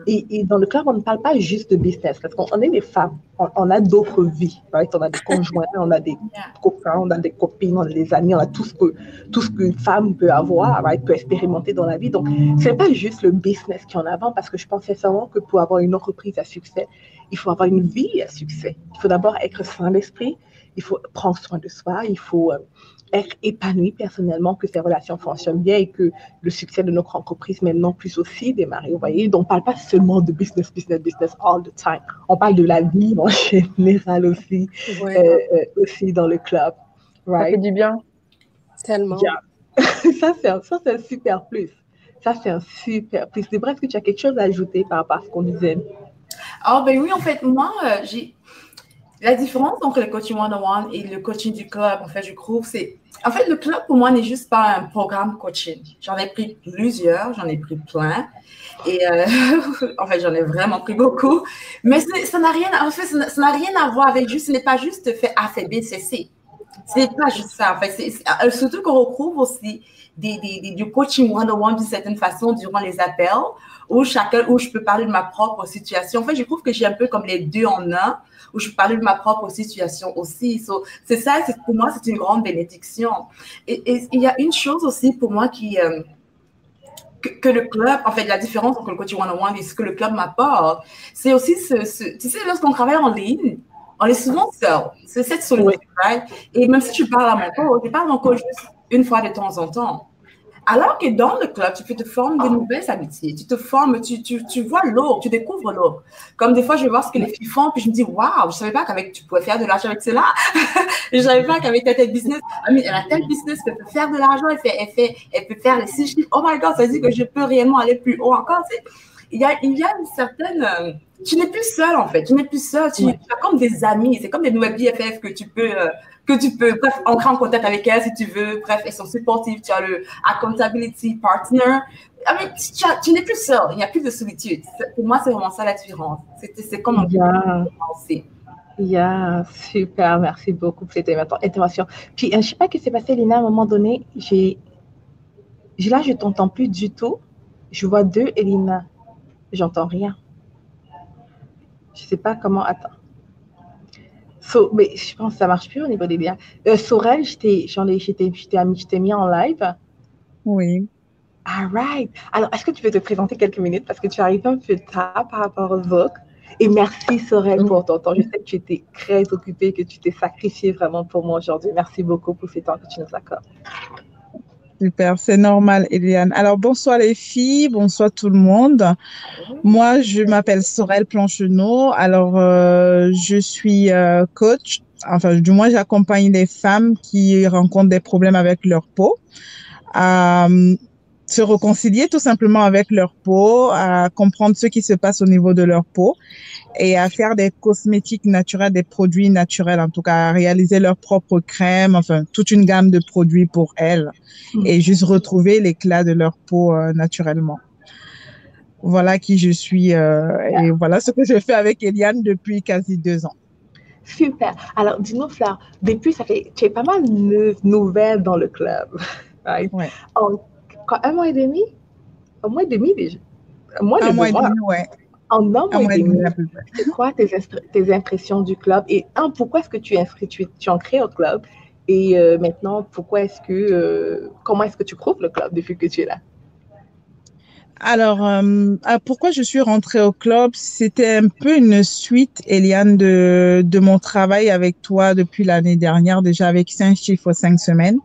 Et dans le club, on ne parle pas juste de business, parce qu'on est des femmes, on a d'autres vies, right? On a des conjoints, on a des copains, on a des copines, on a des amis, on a tout ce qu'une femme peut avoir, right? Peut expérimenter dans la vie. Donc, ce n'est pas juste le business qui est en avant, parce que je pense sincèrement que pour avoir une entreprise à succès, il faut avoir une vie à succès. Il faut d'abord être sain d'esprit, il faut prendre soin de soi, il faut être épanoui personnellement, que ces relations fonctionnent bien et que le succès de notre entreprise maintenant puisse aussi démarrer. Vous voyez, donc on ne parle pas seulement de business all the time. On parle de la vie en général aussi, aussi dans le club. Right? Ça fait du bien. Tellement. Yeah. Ça, c'est un super plus. Ça, c'est un super plus. C'est vrai que tu as quelque chose à ajouter par rapport à ce qu'on disait? Oh, ben oui, en fait, moi, j'ai... La différence entre le coaching one-on-one et le coaching du club, en fait, je trouve, c'est... En fait, le club, pour moi, n'est juste pas un programme coaching. J'en ai pris plusieurs, j'en ai pris plein. Et en fait, j'en ai vraiment pris beaucoup. Mais ça n'a rien à voir avec juste... Ce n'est pas juste fait A, fait B, c'est C. Ce n'est pas juste ça. En fait, surtout qu'on retrouve aussi du coaching one-on-one d'une certaine façon durant les appels où je peux parler de ma propre situation. En fait, je trouve que j'ai un peu comme les deux en un, où je peux parler de ma propre situation aussi. C'est ça, pour moi, c'est une grande bénédiction. Et il y a une chose aussi pour moi que le club, en fait, la différence entre le coaching one-on-one et ce que le club m'apporte, c'est aussi tu sais, lorsqu'on travaille en ligne, on est souvent seul. C'est cette solitude, right? Et même si je parle à mon coach, je parle à mon coach juste une fois de temps en temps. Alors que dans le club, tu peux te former de nouvelles amitiés. Tu te formes, tu vois l'autre, tu découvres l'autre. Comme des fois, je vais voir ce que les filles font, puis je me dis, waouh, je savais pas tu pouvais faire de l'argent avec cela. Je savais pas qu'avec tel business, elle a tel business, elle peut faire de l'argent, elle peut faire les 6 chiffres. Oh my God, ça veut dire que je peux réellement aller plus haut encore. Il y a une certaine... tu n'es plus seul, en fait. Tu n'es plus seul. Tu as comme des amis. C'est comme des nouvelles BFF que tu peux bref, entrer en contact avec elles si tu veux. Bref, elles sont supportives. Tu as le accountability partner. Tu n'es plus seul. Il n'y a plus de solitude. Pour moi, c'est vraiment ça la différence. C'est comme on peut penser. Super. Merci beaucoup pour cette intervention. Puis, je ne sais pas ce qui s'est passé, Lina, à un moment donné. Là, je ne t'entends plus du tout. Je vois 2 Elina. J'entends rien. Je ne sais pas comment. Attends. Mais je pense que ça ne marche plus au niveau des liens. Sorel, je t'ai mis en live. Oui. All right. Alors, est-ce que tu peux te présenter quelques minutes parce que tu arrives un peu tard par rapport aux autres? Et merci, Sorel, pour ton temps. Je sais que tu étais très occupée, que tu t'es sacrifiée vraiment pour moi aujourd'hui. Merci beaucoup pour ce temps que tu nous accordes. Super, c'est normal, Eliane. Alors, bonsoir les filles, bonsoir tout le monde. Moi, je m'appelle Sorel Plancheneau. Alors, je suis coach. Enfin, du moins, j'accompagne les femmes qui rencontrent des problèmes avec leur peau. se réconcilier tout simplement avec leur peau, à comprendre ce qui se passe au niveau de leur peau et à faire des cosmétiques naturels, des produits naturels, en tout cas, à réaliser leur propre crème, enfin, toute une gamme de produits pour elles et juste retrouver l'éclat de leur peau naturellement. Voilà qui je suis et voilà ce que je fais avec Eliane depuis quasi 2 ans. Super. Alors, dis-nous, Fleur, depuis, tu es pas mal nouvelle dans le club. Right? Ouais. Un mois et demi? Un mois et demi déjà? Un mois et mois. demi, ouais. En un mois et demi, à peu près. c'est quoi tes impressions du club? Et pourquoi est-ce que tu es ancré au club? Et maintenant, comment est-ce que tu trouves le club depuis que tu es là? Alors, pourquoi je suis rentrée au club? C'était un peu une suite, Eliane, de mon travail avec toi depuis l'année dernière, déjà avec 5 chiffres 5 semaines,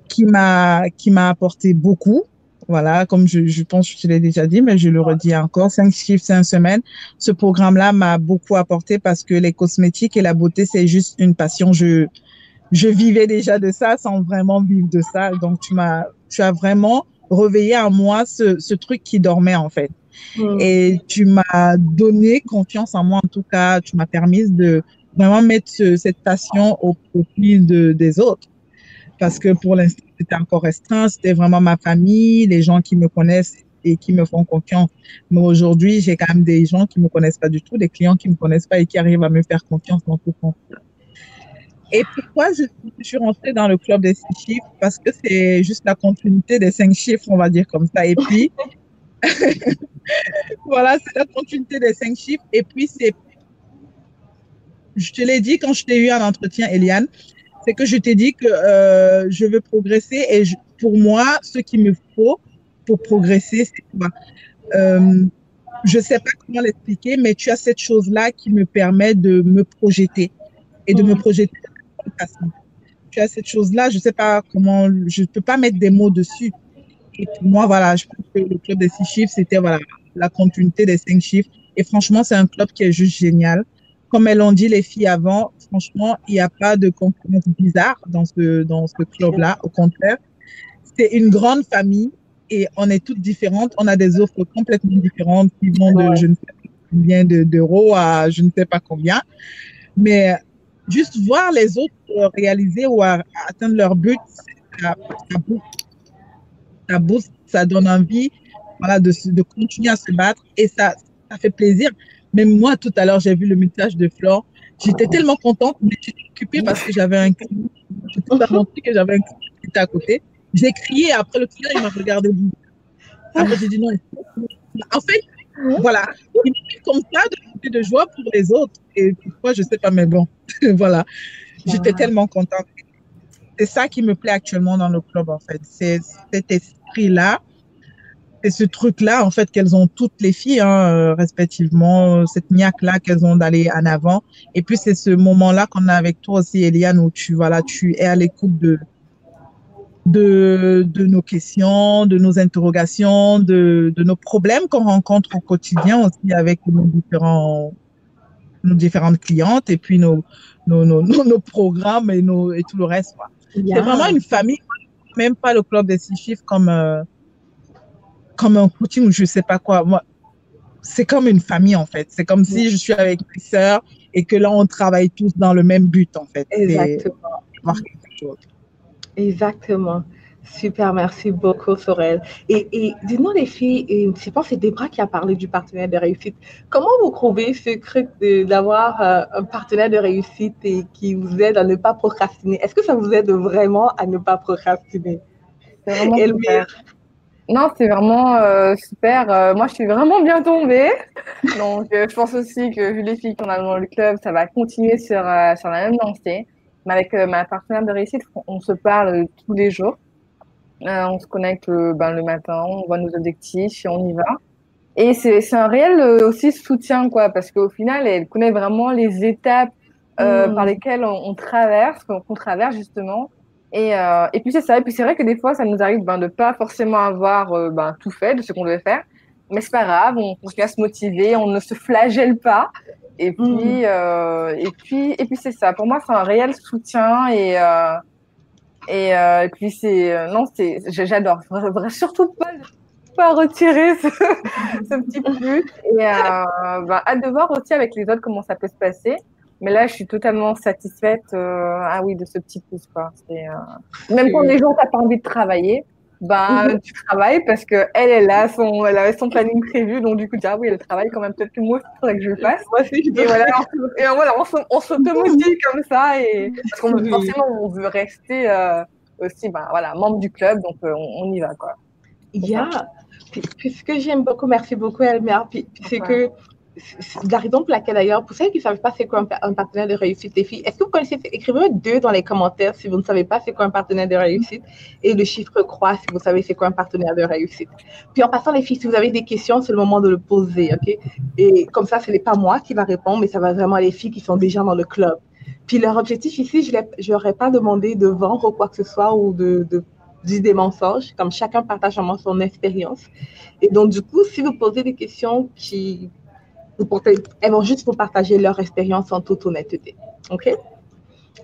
qui m'a apporté beaucoup. Voilà, comme je pense que je te l'ai déjà dit, mais je le redis encore, 5 chiffres 5 semaines. Ce programme-là m'a beaucoup apporté parce que les cosmétiques et la beauté, c'est juste une passion. Je vivais déjà de ça sans vraiment vivre de ça. Donc, tu as vraiment réveillé en moi ce truc qui dormait, en fait. Et tu m'as donné confiance en moi, en tout cas. Tu m'as permis de vraiment mettre cette passion au profit des autres. Parce que pour l'instant, c'était encore restreint. C'était vraiment ma famille, les gens qui me connaissent et qui me font confiance. Mais aujourd'hui, j'ai quand même des gens qui me connaissent pas du tout, des clients qui me connaissent pas et qui arrivent à me faire confiance dans tout sens. Et pourquoi je suis rentrée dans le club des 6 chiffres? Parce que c'est juste la continuité des 5 chiffres, on va dire comme ça. Et puis, voilà, c'est la continuité des 5 chiffres. Et puis, je te l'ai dit quand je t'ai eu en entretien, Eliane, c'est que je t'ai dit que je veux progresser. Et pour moi, ce qu'il me faut pour progresser, c'est quoi? Je sais pas comment l'expliquer, mais tu as cette chose-là qui me permet de me projeter et de me projeter de façon. Tu as cette chose-là, je sais pas comment, je peux pas mettre des mots dessus. Et pour moi, voilà, je pense que le club des 6 chiffres, c'était voilà, la continuité des 5 chiffres. Et franchement, c'est un club qui est juste génial. Comme elles l'ont dit les filles avant, franchement, il n'y a pas de concurrence bizarre dans ce club-là. Au contraire, c'est une grande famille et on est toutes différentes. On a des offres complètement différentes qui vont de je ne sais pas combien d'euros à je ne sais pas combien. Mais juste voir les autres réaliser ou atteindre leur but, ça booste, ça donne envie, voilà, de continuer à se battre et ça fait plaisir. Même moi, tout à l'heure, j'ai vu le message de Flore. J'étais tellement contente, mais j'étais occupée parce que j'avais un client. Je t'ai pas montré que j'avais un client qui était à côté. J'ai crié, après le client, il m'a regardé. Après, j'ai dit non. En fait, voilà, il m'a fait comme ça de joie pour les autres. Et pourquoi, je ne sais pas, mais bon, voilà. J'étais tellement contente. C'est ça qui me plaît actuellement dans le club, en fait. C'est cet esprit-là, c'est ce truc-là, en fait, qu'elles ont toutes les filles, hein, respectivement, cette niaque-là qu'elles ont d'aller en avant. Et puis, c'est ce moment-là qu'on a avec toi aussi, Eliane, où tu es à l'écoute de nos questions, de nos interrogations, de nos problèmes qu'on rencontre au quotidien aussi avec nos différentes clientes et puis nos programmes et tout le reste, quoi. Yeah. C'est vraiment une famille, même pas le club des 6 chiffres comme un coaching ou je sais pas quoi. Moi, c'est comme une famille, en fait. C'est comme si je suis avec mes sœurs et que là, on travaille tous dans le même but, en fait. Exactement. Exactement. Super, merci beaucoup, Sorel. Et dis-nous, les filles, je pense que c'est Debra qui a parlé du partenaire de réussite. Comment vous trouvez ce truc d'avoir un partenaire de réussite et qui vous aide à ne pas procrastiner? Est-ce que ça vous aide vraiment à ne pas procrastiner? C'est vraiment super. Non, c'est vraiment super. Moi, je suis vraiment bien tombée. Donc, je pense aussi que vu les filles qu'on a dans le club, ça va continuer sur la même lancée. Mais avec ma partenaire de réussite, on se parle tous les jours. On se connecte le matin, on voit nos objectifs et on y va. Et c'est un réel aussi soutien, quoi, parce qu'au final, elle connaît vraiment les étapes par lesquelles on traverse, qu'on traverse justement. Et puis c'est ça. Et puis c'est vrai que des fois, ça nous arrive de pas forcément avoir tout fait de ce qu'on devait faire, mais c'est pas grave, on continue à se motiver, on ne se flagelle pas. Et puis c'est ça. Pour moi, c'est un réel soutien Et puis, non, j'adore. Surtout pas retirer ce petit plus. Et hâte de voir aussi avec les autres comment ça peut se passer. Mais là, je suis totalement satisfaite de ce petit plus, quoi. Même quand les jours, tu n'as pas envie de travailler, tu travailles parce qu'elle elle avait son planning prévu. Donc, du coup, tu dis, ah oui, elle travaille quand même. Peut-être que moi, il faudrait que je le fasse. Et voilà, on s'automotive comme ça. Parce qu'on forcément, on veut rester aussi membre du club. Donc, on y va, quoi. Puis ce que j'aime beaucoup, merci beaucoup Elmer, c'est que la raison pour laquelle d'ailleurs, pour celles qui ne savent pas c'est quoi un partenaire de réussite, les filles, est-ce que vous connaissez, écrivez 2 dans les commentaires si vous ne savez pas c'est quoi un partenaire de réussite et le chiffre croît si vous savez c'est quoi un partenaire de réussite. Puis en passant les filles, si vous avez des questions, c'est le moment de le poser, ok? Et comme ça, ce n'est pas moi qui va répondre, mais ça va vraiment les filles qui sont déjà dans le club. Puis leur objectif ici, je ne leur ai pas demandé de vendre ou quoi que ce soit ou de dire des mensonges, comme chacun partage vraiment son expérience. Et donc, du coup, si vous posez des questions elles vont juste vous partager leur expérience en toute honnêteté. OK?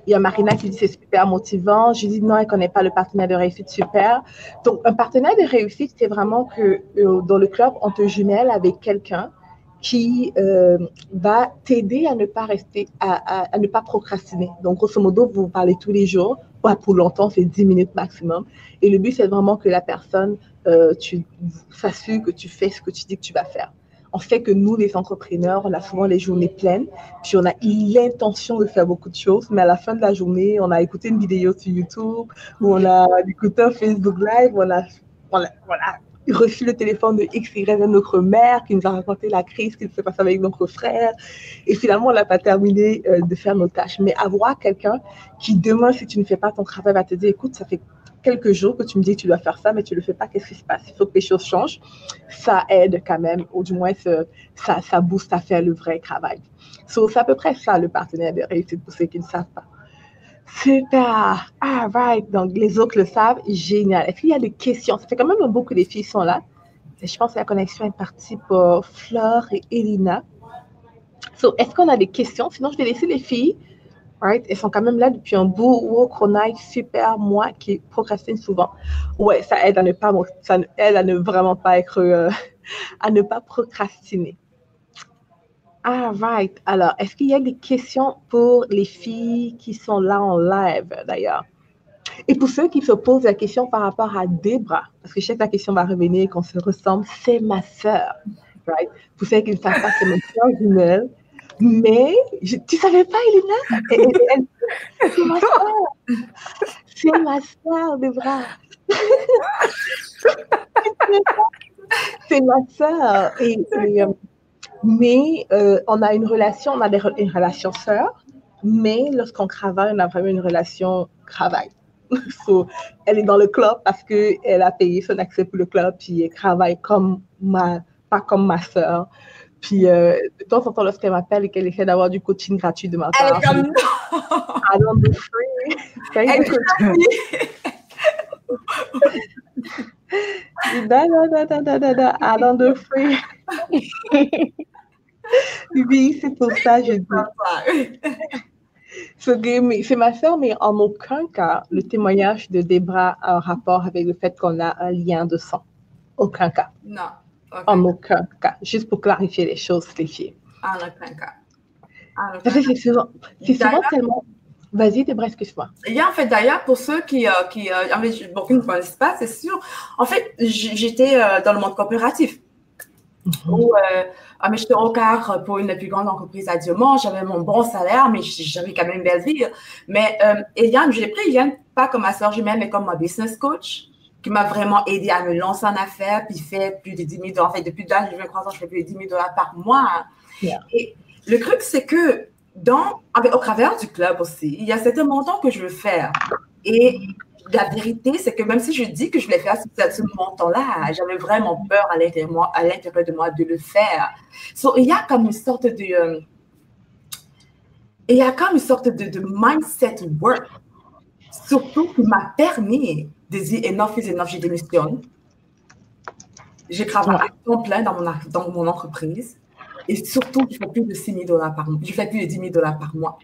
Il y a Marina qui dit c'est super motivant. Je dis non, elle ne connaît pas le partenaire de réussite, super. Donc, un partenaire de réussite, c'est vraiment que dans le club, on te jumelle avec quelqu'un qui va t'aider à ne pas rester, à ne pas procrastiner. Donc, grosso modo, vous parlez tous les jours. Pour longtemps, c'est 10 minutes maximum. Et le but, c'est vraiment que la personne, tu s'assure que tu fais ce que tu dis que tu vas faire. On sait que nous, les entrepreneurs, on a souvent les journées pleines, puis on a l'intention de faire beaucoup de choses, mais à la fin de la journée, on a écouté une vidéo sur YouTube, ou on a écouté un Facebook Live, on a reçu le téléphone de XY de notre mère qui nous a raconté la crise qui s'est passée avec notre frère. Et finalement, on n'a pas terminé de faire nos tâches. Mais avoir quelqu'un qui, demain, si tu ne fais pas ton travail, va te dire, écoute, ça fait quelques jours que tu me dis que tu dois faire ça, mais tu ne le fais pas, qu'est-ce qui se passe? Il faut que les choses changent. Ça aide quand même, ou du moins, ça booste à faire le vrai travail. C'est à peu près ça, le partenaire de réussite, pour ceux qui ne savent pas. Super. Ah, right. Donc, les autres le savent. Génial. Est-ce qu'il y a des questions? Ça fait quand même un bout que les filles sont là. Et je pense que la connexion est partie pour Flore et Elina. Est-ce qu'on a des questions? Sinon, je vais laisser les filles. Right? Elles sont quand même là depuis un bout. Wow, Chronaille, super. Moi qui procrastine souvent. Ouais, ça aide à ne vraiment pas être, à ne pas procrastiner. Ah, right. Alors, est-ce qu'il y a des questions pour les filles qui sont là en live, d'ailleurs? Et pour ceux qui se posent la question par rapport à Debra, parce que je sais que la question va revenir et qu'on se ressemble, c'est ma sœur, right? Pour ceux qui ne savent pas, c'est ma sœur jumelle. Mais, tu ne savais pas, Elina? C'est ma sœur. C'est ma sœur, Debra. C'est ma sœur. Mais on a une relation, une relation sœur, mais lorsqu'on travaille, on a vraiment une relation travail. Elle est dans le club parce qu'elle a payé son accès pour le club, puis elle travaille pas comme ma sœur. Puis de temps en temps, lorsqu'elle m'appelle et qu'elle essaie d'avoir du coaching gratuit de ma part, elle est comme I don't do free. I don't do free. Oui, c'est pour ça que je dis. C'est ma sœur, mais en aucun cas, le témoignage de Debra a un rapport avec le fait qu'on a un lien de sang. Aucun cas. Non. Okay. En aucun cas. Juste pour clarifier les choses, les filles. En aucun cas. C'est souvent tellement... Vas-y, Debra, excuse-moi. Il y a en fait d'ailleurs, pour ceux qui ne connaissent pas, c'est sûr. En fait, j'étais dans le monde coopératif. Où mais j'étais au quart pour une des plus grandes entreprises à Diamant. J'avais mon bon salaire, mais j'avais quand même une belle vie. Mais Eliane, j'ai pris Eliane pas comme ma soeur jumelle, mais comme ma business coach, qui m'a vraiment aidé à me lancer en affaires, puis fait plus de 10 000 $. En fait, depuis l'âge de 23 ans, je fais plus de 10 000 $ par mois. Yeah. Et le truc, c'est que au travers du club aussi, il y a certains montants que je veux faire. Et la vérité, c'est que même si je dis que je voulais faire ce montant-là, j'avais vraiment peur à l'intérieur de moi de le faire. Il y a comme une sorte de... de mindset work, surtout qui m'a permis de dire enough is enough, je démissionne. Je travaille à temps plein dans mon entreprise. Et surtout, je fais plus de 6 000 $ par mois. Je fais plus de 10 000 $ par mois.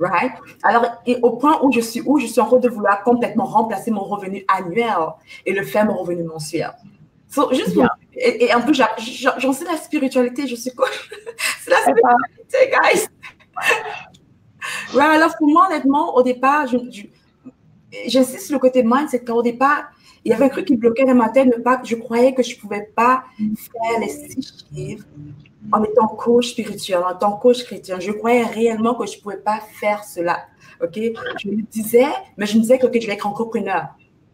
Right? Alors, et au point où je suis en train de vouloir complètement remplacer mon revenu annuel et le faire mon revenu mensuel. So, juste et en plus, j'en sais la spiritualité, je suis quoi? C'est la spiritualité, guys. Ouais, alors, pour moi, honnêtement, au départ, j'insiste sur le côté mindset, car au départ, il y avait un truc qui bloquait dans ma tête. Je croyais que je ne pouvais pas faire les 6 chiffres en étant coach spirituel, en tant que coach chrétien. Je croyais réellement que je ne pouvais pas faire cela. OK? Je me disais, mais je me disais que je vais être entrepreneur.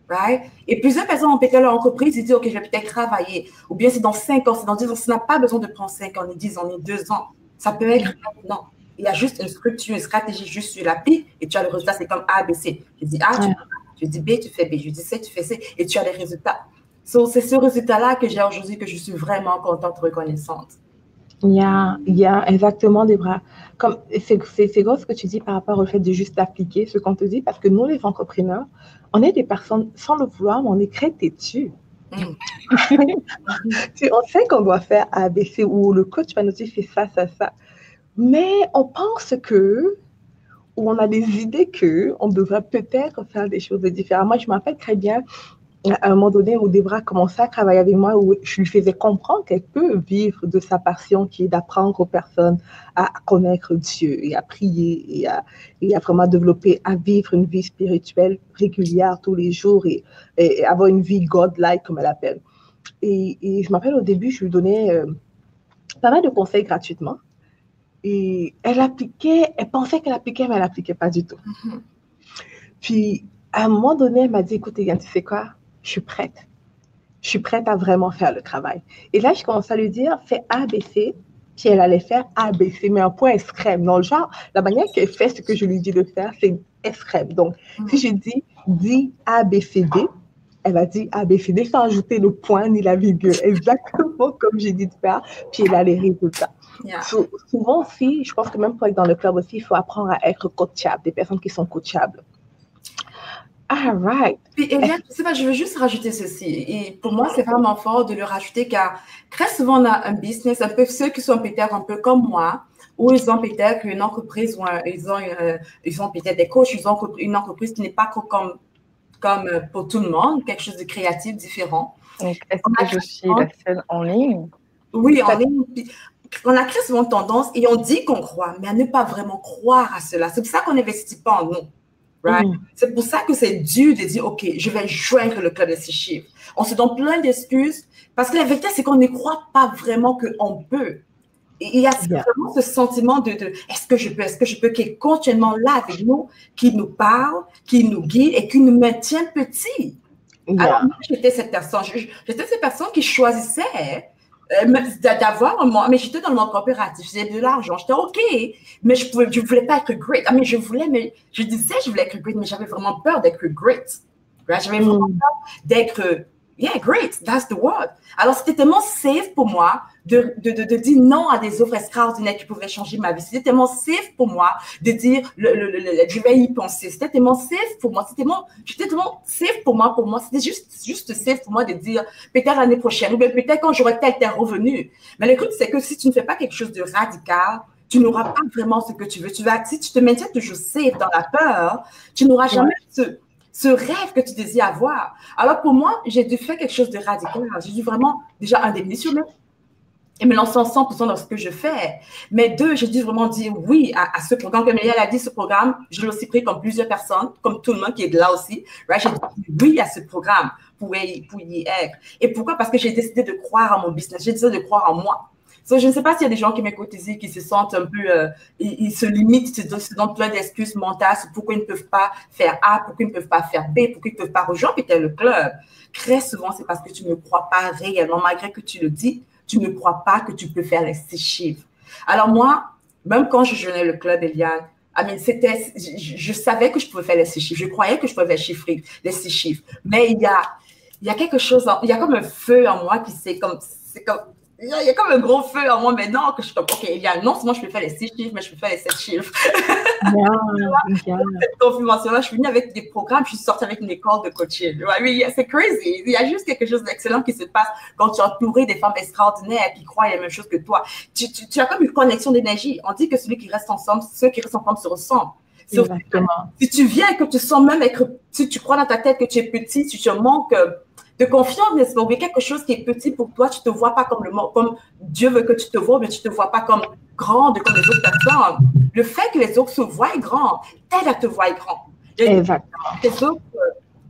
Right? Et plusieurs personnes ont pété leur entreprise, ils disent, OK, je vais peut-être travailler. Ou bien c'est dans 5 ans, c'est dans 10 ans. Ça n'a pas besoin de prendre 5 ans, ni 10 ans, ni 2 ans. Ça peut être maintenant. Il y a juste une structure, une stratégie, juste sur l'appli, et tu as le résultat, c'est comme A, B, C. Je dis A, tu fais A. Je dis B, tu fais B. Je dis C, tu fais C, et tu as les résultats. So, c'est ce résultat-là que j'ai aujourd'hui, que je suis vraiment contente, reconnaissante. Il y a exactement des bras. Comme c'est gros ce que tu dis par rapport au fait de juste appliquer ce qu'on te dit, parce que nous, les entrepreneurs, on est des personnes, sans le vouloir, mais on est très têtus. On sait qu'on doit faire A, B, C, ou le coach va nous dire fais ça, ça, ça. Mais on pense que, ou on a des idées que, on devrait peut-être faire des choses différentes. Moi, je me rappelle très bien, à un moment donné, où Debra commençait à travailler avec moi, où je lui faisais comprendre qu'elle peut vivre de sa passion, qui est d'apprendre aux personnes à connaître Dieu et à prier et à vraiment développer, à vivre une vie spirituelle régulière tous les jours et avoir une vie God-like, comme elle appelle. Et je me rappelle au début, je lui donnais pas mal de conseils gratuitement. Et elle pensait qu'elle appliquait, mais elle n'appliquait pas du tout. Puis, à un moment donné, elle m'a dit, écoute, Yann, tu sais quoi? Je suis prête. Je suis prête à vraiment faire le travail. Et là, je commençais à lui dire, fais A, B, C. Puis elle allait faire A, B, C, mais un point extrême. Dans le genre, la manière qu'elle fait ce que je lui dis de faire, c'est extrême. Donc, si je dis A, B, C, D, elle a dit A, B, C, D, sans ajouter le point ni la virgule. Exactement comme j'ai dit de faire. Puis elle a les résultats. Yeah. Souvent aussi, je pense que même pour être dans le club aussi, il faut apprendre à être coachable, des personnes qui sont coachables. All right. Puis, Eliane, je sais pas, je veux juste rajouter ceci. Et pour moi, c'est vraiment fort de le rajouter car très souvent, on a un business, un peu ceux qui sont peut-être un peu comme moi, ou ils ont peut-être une entreprise, ou ils ont peut-être des coachs, ils ont une entreprise qui n'est pas comme pour tout le monde, quelque chose de créatif, différent. Donc, est-ce que je suis la seule en ligne? Oui, en ligne. On a très souvent tendance, et on dit qu'on croit, mais à ne pas vraiment croire à cela. C'est pour ça qu'on n'investit pas en nous. Right? C'est pour ça que c'est dur de dire, OK, je vais joindre le club de 6 chiffres. On se donne plein d'excuses parce que la vérité, c'est qu'on ne croit pas vraiment qu'on peut. Et il y a vraiment ce sentiment de est-ce que je peux, qui est continuellement là avec nous, qui nous parle, qui nous guide et qui nous maintient petits. Alors, moi, j'étais cette personne. J'étais cette personne qui choisissait d'avoir un mois, mais j'étais dans le monde coopératif, j'ai de l'argent, j'étais OK, mais je voulais pas être great. Mais je disais je voulais être great, mais j'avais vraiment peur d'être great. J'avais vraiment peur d'être, great, that's the word. Alors, c'était tellement safe pour moi de dire non à des offres extraordinaires qui pouvaient changer ma vie. C'était tellement safe pour moi de dire, je vais y penser. C'était tellement safe pour moi. J'étais tellement safe pour moi. C'était juste safe pour moi de dire, peut-être l'année prochaine, ou bien peut-être quand j'aurai tel revenu. Mais le truc, c'est que si tu ne fais pas quelque chose de radical, tu n'auras pas vraiment ce que tu veux. Si tu te maintiens toujours safe dans la peur, tu n'auras jamais ce rêve que tu désires avoir. Alors, pour moi, j'ai dû faire quelque chose de radical. J'ai dû vraiment déjà indemniser et me lancer en 100% dans ce que je fais. Mais 2, j'ai dû vraiment dire oui à ce programme. Comme elle a dit, ce programme, je l'ai aussi pris comme plusieurs personnes, comme tout le monde qui est là aussi. Right? J'ai dit oui à ce programme pour y être. Et pourquoi? Parce que j'ai décidé de croire à mon business. J'ai décidé de croire en moi. So, je ne sais pas s'il y a des gens qui m'écoutent ici, qui se sentent un peu, ils se limitent, se donnent plein d'excuses mentales sur pourquoi ils ne peuvent pas faire A, pourquoi ils ne peuvent pas faire B, pourquoi ils ne peuvent pas rejoindre peut-être le club. Très souvent, c'est parce que tu ne crois pas réellement, malgré que tu le dis, tu ne crois pas que tu peux faire les 6 chiffres. Alors moi, même quand je joignais le club, Eliane, je savais que je pouvais faire les 6 chiffres. Je croyais que je pouvais faire les 6 chiffres. Mais il y a quelque chose, il y a comme un feu en moi qui c'est comme il y a comme un gros feu en moi maintenant que je suis comme, OK, il y a non seulement je peux faire les 6 chiffres, mais je peux faire les 7 chiffres. Cette confirmation-là, je suis venue avec des programmes, je suis sortie avec une école de coaching. Oui, c'est crazy. Il y a juste quelque chose d'excellent qui se passe quand tu es entouré des femmes extraordinaires qui croient la même chose que toi. Tu as comme une connexion d'énergie. On dit que ceux qui restent ensemble se ressemblent. Exactement. Si tu viens et que tu sens même si tu crois dans ta tête que tu es petit, si tu manques de confiance, n'est-ce pas? Quelque chose qui est petit pour toi, tu ne te vois pas comme Dieu veut que tu te vois, mais tu ne te vois pas comme grande comme les autres personnes. Le fait que les autres se voient grands t'aide à te voir grand. Exactement. Les autres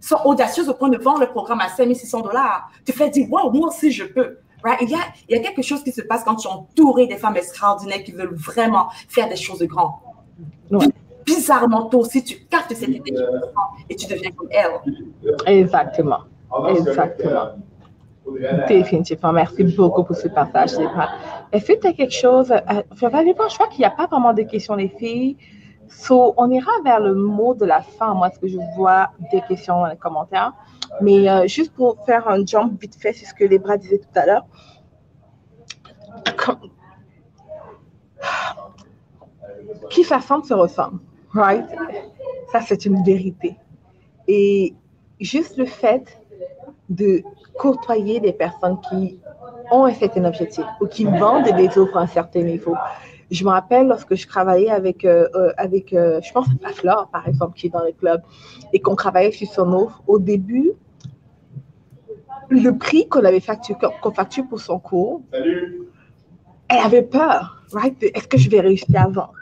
sont audacieuses au point de vendre le programme à $5 600. Tu fais dire, wow, moi aussi je peux. Right? Il y a quelque chose qui se passe quand tu es entouré des femmes extraordinaires qui veulent vraiment faire des choses grandes. Ouais. Bizarrement, toi aussi, tu captes cette idée et tu deviens comme elle. Exactement. Exactement. Définitivement. Merci beaucoup pour ce partage. Est-ce que tu as quelque chose je crois qu'il n'y a pas vraiment de questions, les filles. On ira vers le mot de la fin, moi, ce que je vois des questions dans les commentaires. Mais juste pour faire un jump vite fait sur ce que les bras disaient tout à l'heure. Qui s'assemble se ressemble. Right? Ça, c'est une vérité. Et juste le fait de côtoyer des personnes qui ont un certain objectif ou qui vendent des offres à un certain niveau. Je me rappelle lorsque je travaillais avec je pense à Flore, par exemple, qui est dans le club, et qu'on travaillait sur son offre. Au début, le prix qu'on facture pour son cours, elle avait peur. Right? Est-ce que je vais réussir à vendre?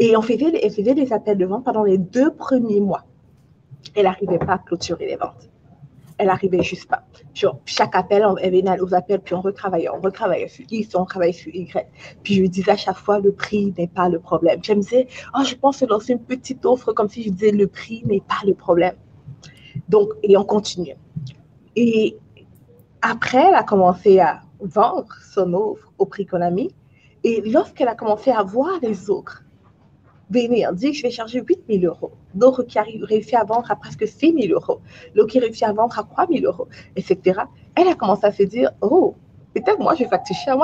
Et elle faisait des appels de vente pendant les 2 premiers mois. Elle n'arrivait pas à clôturer les ventes. Elle n'arrivait juste pas. Chaque appel, elle venait aux appels, puis on retravaillait sur X, on travaillait sur Y. Puis je lui disais à chaque fois, le prix n'est pas le problème. Je me disais, je pense lancer une petite offre, comme si je disais, le prix n'est pas le problème. Donc, et on continue. Et après, elle a commencé à vendre son offre au prix qu'on a mis. Et lorsqu'elle a commencé à voir les autres venir, dire que je vais charger 8 000 €, d'autres qui réussi à vendre à presque 6 000 €, l'autre qui réussit à vendre à 3 000 €, etc. Elle a commencé à se dire, peut-être moi je vais facturer cher,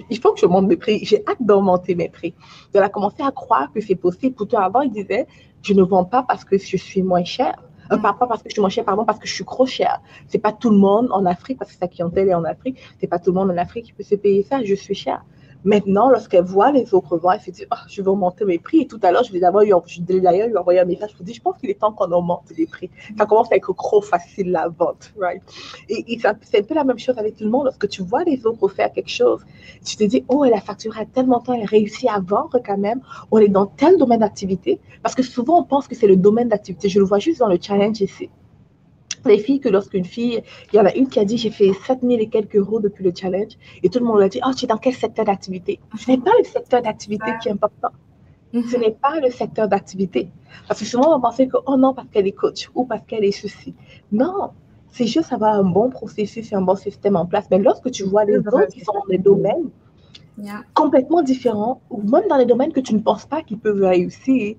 il faut que je monte mes prix, j'ai hâte d'augmenter mes prix. Donc elle a commencé à croire que c'est possible. Pourtant avant, il disait, je ne vends pas parce que je suis moins cher. Pas parce que je suis moins cher, pardon, parce que je suis trop cher. C'est pas tout le monde en Afrique, parce que sa clientèle est en Afrique, c'est pas tout le monde en Afrique qui peut se payer ça, je suis cher. Maintenant, lorsqu'elle voit les autres vendre, elle se dit, je vais augmenter mes prix. Et tout à l'heure, je vais d'ailleurs lui envoyer un message pour dire, je pense qu'il est temps qu'on augmente les prix. Ça commence à être trop facile la vente. Right? Et c'est un peu la même chose avec tout le monde. Lorsque tu vois les autres faire quelque chose, tu te dis, elle a facturé à tel montant, elle a réussi à vendre quand même. On est dans tel domaine d'activité. Parce que souvent, on pense que c'est le domaine d'activité. Je le vois juste dans le challenge ici. Les filles, que lorsqu'une fille, il y en a une qui a dit, j'ai fait 7 000 et quelques euros depuis le challenge, et tout le monde a dit, tu es dans quel secteur d'activité? Ce n'est pas le secteur d'activité qui est important. Ce n'est pas le secteur d'activité. Parce que souvent, on va penser que, non, parce qu'elle est coach, ou parce qu'elle est ceci. Non, c'est juste avoir un bon processus et un bon système en place. Mais lorsque tu vois les autres qui sont dans des domaines complètement différents, ou même dans des domaines que tu ne penses pas qu'ils peuvent réussir,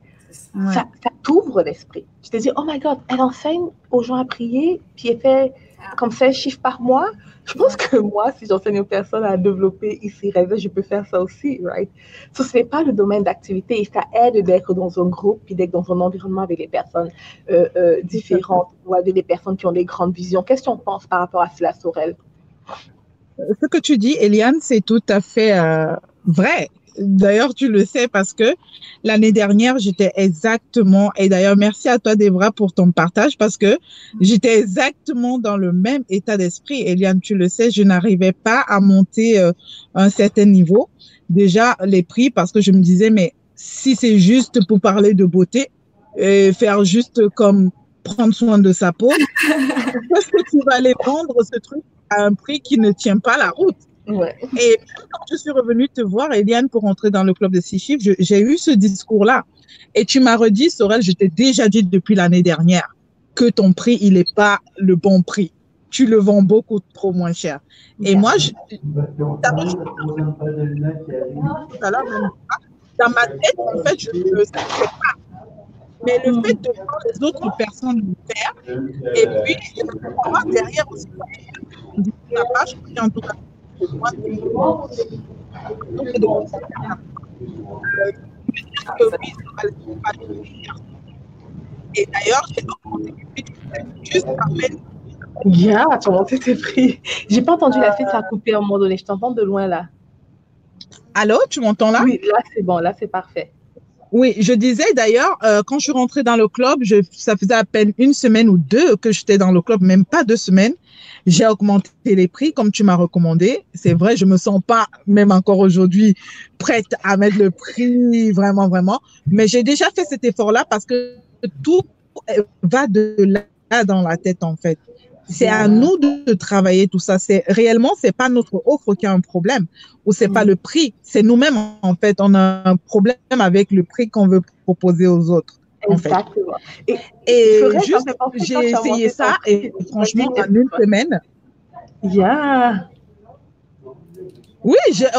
ça t'ouvre l'esprit. Tu te dis, oh my God, elle enseigne aux gens à prier, puis elle fait comme 16 chiffres par mois. Je pense que moi, si j'enseigne aux personnes à développer ici, je peux faire ça aussi, right? Ce n'est pas le domaine d'activité, et ça aide d'être dans un groupe, puis d'être dans un environnement avec des personnes différentes, ou avec des personnes qui ont des grandes visions. Qu'est-ce qu'on pense par rapport à cela, Sorel? Ce que tu dis, Eliane, c'est tout à fait vrai. D'ailleurs, tu le sais parce que l'année dernière, j'étais exactement, et d'ailleurs, merci à toi, Debra, pour ton partage parce que j'étais exactement dans le même état d'esprit. Eliane, tu le sais, je n'arrivais pas à monter un certain niveau. Déjà, les prix, parce que je me disais, mais si c'est juste pour parler de beauté, faire juste comme prendre soin de sa peau, est-ce que tu vas aller vendre ce truc à un prix qui ne tient pas la route? Ouais. Et quand je suis revenue te voir, Eliane, pour entrer dans le club de 6 chiffres, j'ai eu ce discours-là. Et tu m'as redit, Sorel, je t'ai déjà dit depuis l'année dernière que ton prix, il n'est pas le bon prix. Tu le vends beaucoup trop moins cher. Et moi, dans ma tête, en fait, je ne le savais pas. Mais le fait de voir les autres personnes le faire, et puis, derrière aussi, ma page, en tout cas, Et d'ailleurs, j'ai augmenté juste à peine. Yeah, comment t'es pris? J'ai pas entendu la fille, ça a coupé à un moment donné. Je t'entends de loin là. Allô, tu m'entends là? Oui, là c'est bon, là c'est parfait. Oui, je disais d'ailleurs, quand je suis rentrée dans le club, ça faisait à peine 1 semaine ou 2 que j'étais dans le club, même pas 2 semaines. J'ai augmenté les prix comme tu m'as recommandé. C'est vrai, je me sens pas, même encore aujourd'hui, prête à mettre le prix vraiment, vraiment. Mais j'ai déjà fait cet effort-là parce que tout va de là dans la tête, en fait. C'est à nous de travailler tout ça. C'est pas notre offre qui a un problème ou c'est pas le prix. C'est nous-mêmes, en fait. On a un problème avec le prix qu'on veut proposer aux autres. Exactement. En fait. Et juste, j'ai essayé ça et franchement, en 1 semaine. Yeah. Oui,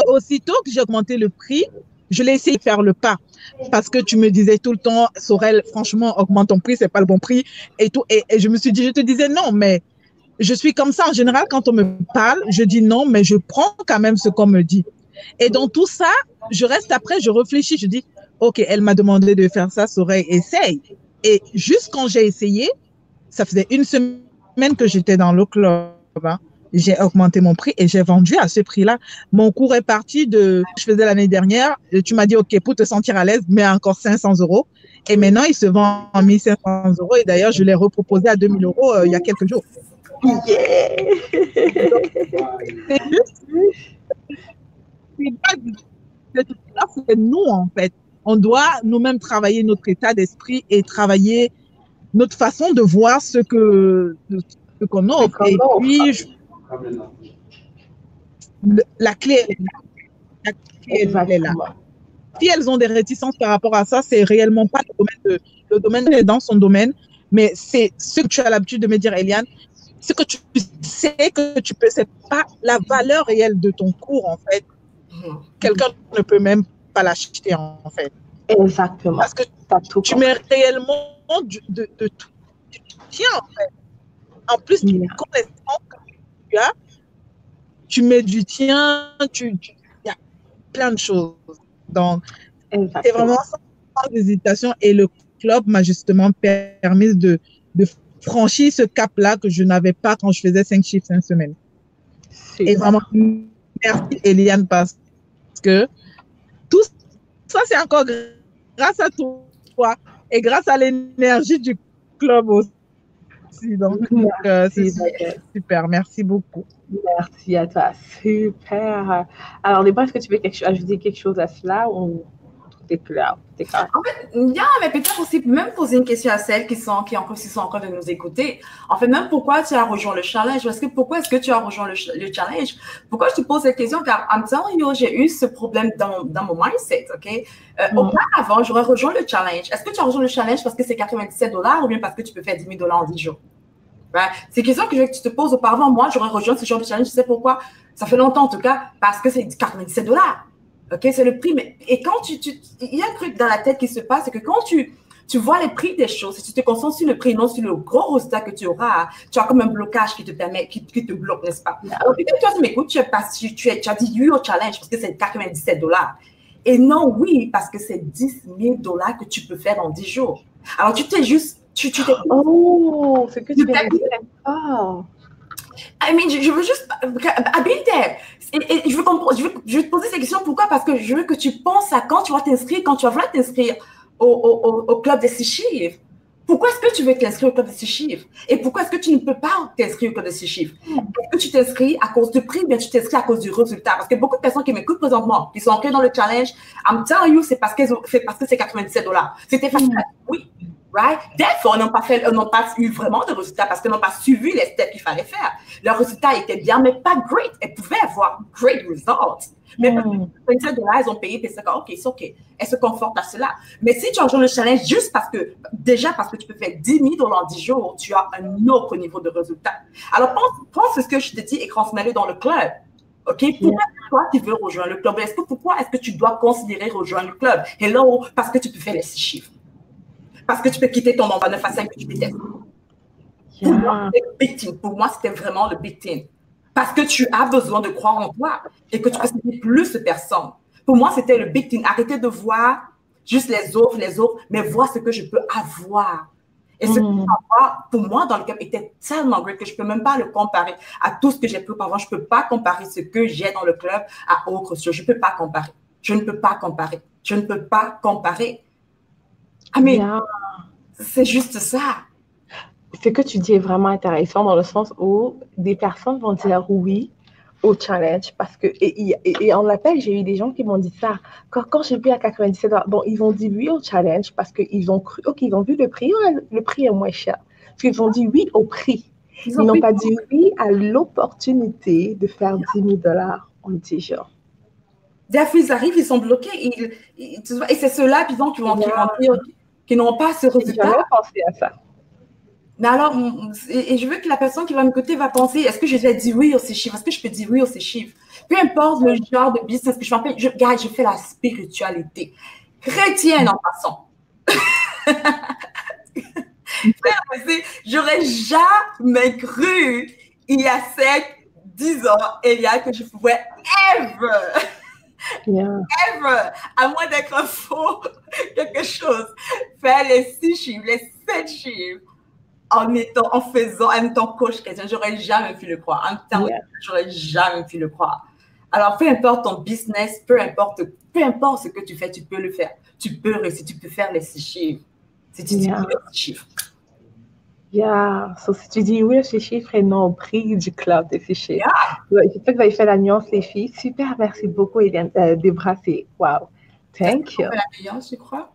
aussitôt que j'ai augmenté le prix, je l'ai essayé de faire le pas. Parce que tu me disais tout le temps, Sorel, franchement, augmente ton prix, c'est pas le bon prix et tout. Et je me suis dit, je te disais non, mais je suis comme ça. En général, quand on me parle, je dis non, mais je prends quand même ce qu'on me dit. Et dans tout ça, je reste après, je réfléchis, je dis, OK, elle m'a demandé de faire ça, Sorel, essaye. Et juste quand j'ai essayé, ça faisait 1 semaine que j'étais dans le club. Hein. J'ai augmenté mon prix et j'ai vendu à ce prix-là. Mon cours est parti de, je faisais l'année dernière, tu m'as dit, OK, pour te sentir à l'aise, mets encore 500 €. Et maintenant, il se vend en 1 500 €. Et d'ailleurs, je l'ai reproposé à 2 000 € il y a quelques jours. Yeah. C'est juste, c'est nous, en fait. On doit nous-mêmes travailler notre état d'esprit et travailler notre façon de voir ce qu'on offre. Et puis, la clé est là. Si elles ont des réticences par rapport à ça, c'est réellement pas le domaine est dans son domaine, mais c'est ce que tu as l'habitude de me dire, Eliane, ce que tu sais que tu peux, c'est pas la valeur réelle de ton cours, en fait. Quelqu'un ne peut même pas l'acheter, en fait. Exactement. Parce que tu mets réellement de tout. Tiens, en fait. En plus, tu connaissance que tu as, tu mets du tien, il y a plein de choses. Donc, c'est vraiment sans hésitation. Et le club m'a justement permis de franchir ce cap-là que je n'avais pas quand je faisais 5 chiffres 5 semaines. Et vraiment, merci Eliane parce que tout ça, c'est encore grâce à toi et grâce à l'énergie du club aussi. Donc, c'est super. Merci beaucoup. Merci à toi. Super. Alors, est-ce que tu veux ajouter quelque chose à cela ou t'es clair? En fait, mais peut-être aussi même poser une question à celles qui sont encore de nous écouter. En fait, même pourquoi tu as rejoint le challenge? Pourquoi est-ce que tu as rejoint le challenge? Pourquoi je te pose cette question? Car I'm telling you, j'ai eu ce problème dans mon mindset, OK? Auparavant, j'aurais rejoint le challenge. Est-ce que tu as rejoint le challenge parce que c'est 97 $ ou bien parce que tu peux faire 10 000 $ en 10 jours? Right? C'est une question que tu te poses auparavant. Moi, j'aurais rejoint ce genre de challenge. Tu sais pourquoi? Ça fait longtemps, en tout cas, parce que c'est 97 $. OK, c'est le prix. Et quand il y a un truc dans la tête qui se passe, c'est que quand tu vois les prix des choses, si tu te concentres sur le prix, non sur le gros résultat que tu auras, tu as comme un blocage qui te permet, qui te bloque, n'est-ce pas? Alors, peut-être toi, tu m'écoutes, tu as dit oui au challenge parce que c'est 97 $. Et non, oui, parce que c'est 10 000 $ que tu peux faire dans 10 jours. Alors, tu t'es juste... Oh, c'est que tu viens de dire. Oh. I mean, je veux juste... I've been there. Et je veux te poser cette question. Pourquoi? Parce que je veux que tu penses à quand tu vas vouloir t'inscrire au club des 6 chiffres. Pourquoi est-ce que tu veux t'inscrire au club des 6 chiffres? Et pourquoi est-ce que tu ne peux pas t'inscrire au club des 6 chiffres? Est-ce que tu t'inscris à cause du prix ou bien tu t'inscris à cause du résultat? Parce que beaucoup de personnes qui m'écoutent présentement, qui sont entrées dans le challenge, I'm telling you, c'est parce que c'est 97 $. C'était facile. Oui. Right? Therefore, ils n'ont pas eu vraiment de résultats parce qu'ils n'ont pas suivi les steps qu'il fallait faire. Leurs résultats étaient bien, mais pas great. Elles pouvaient avoir great results. Mais parce que 27 $, ils ont payé, c'est OK, c'est OK. Elles se confortent à cela. Mais si tu rejoins le challenge juste parce que tu peux faire 10 000 $ en 10 jours, tu as un autre niveau de résultat. Alors, pense ce que je te dis et transmets-le dans le club. OK? Pourquoi toi, tu veux rejoindre le club? Pourquoi est-ce que tu dois considérer rejoindre le club? Hello, parce que tu peux faire les 6 chiffres. Parce que tu peux quitter ton emploi 9 à 5 que tu détestes. Pour moi, c'était le big thing. Pour moi, c'était vraiment le big thing. Parce que tu as besoin de croire en toi et que tu peux aider plus de personnes. Pour moi, c'était le big thing. Arrêtez de voir juste les autres, mais voir ce que je peux avoir. Et ce que je peux avoir, pour moi, dans le cap, était tellement great que je ne peux même pas le comparer à tout ce que j'ai pu avoir. Je ne peux pas comparer ce que j'ai dans le club à autre chose. Je ne peux pas comparer. Je ne peux pas comparer. Je ne peux pas comparer. Ah, mais c'est juste ça. Ce que tu dis est vraiment intéressant dans le sens où des personnes vont dire oui au challenge parce que, et en appel, j'ai eu des gens qui m'ont dit ça. Quand j'ai vu à 97 $, bon, ils ont dit oui au challenge parce qu'ils ont cru, ok, ils ont vu le prix est moins cher. Parce qu'ils ont dit oui au prix. Ils n'ont pas dit oui à l'opportunité de faire 10 000 $ en 10 jours. Des fois, ils arrivent, ils sont bloqués. Et c'est ceux-là, disons, qui n'ont pas ce résultat. J'ai jamais pensé à ça. Mais alors, et je veux que la personne qui va m'écouter va penser, est-ce que je vais dire oui aux ces chiffres? Est-ce que je peux dire oui aux ces chiffres? Peu importe le genre de business que je fais, je fais la spiritualité. Chrétienne en passant. J'aurais jamais cru, il y a 10 ans, Elia, que je pouvais ever, à moins d'être faux, quelque chose, faire les 6 chiffres, les 7 chiffres, en étant coach chrétien. J'aurais jamais pu le croire. J'aurais jamais pu le croire. Alors, peu importe ton business, peu importe ce que tu fais, tu peux le faire. Tu peux réussir, tu peux faire les 6 chiffres. Si tu dis oui aux 6 chiffres. So, si tu dis oui aux 6 chiffres et non au prix du club des 6 chiffres. J'espère que vous avez fait la nuance, les filles. Super, merci beaucoup, Eliane. Debra, c'est wow. Thank you. La nuance, je crois.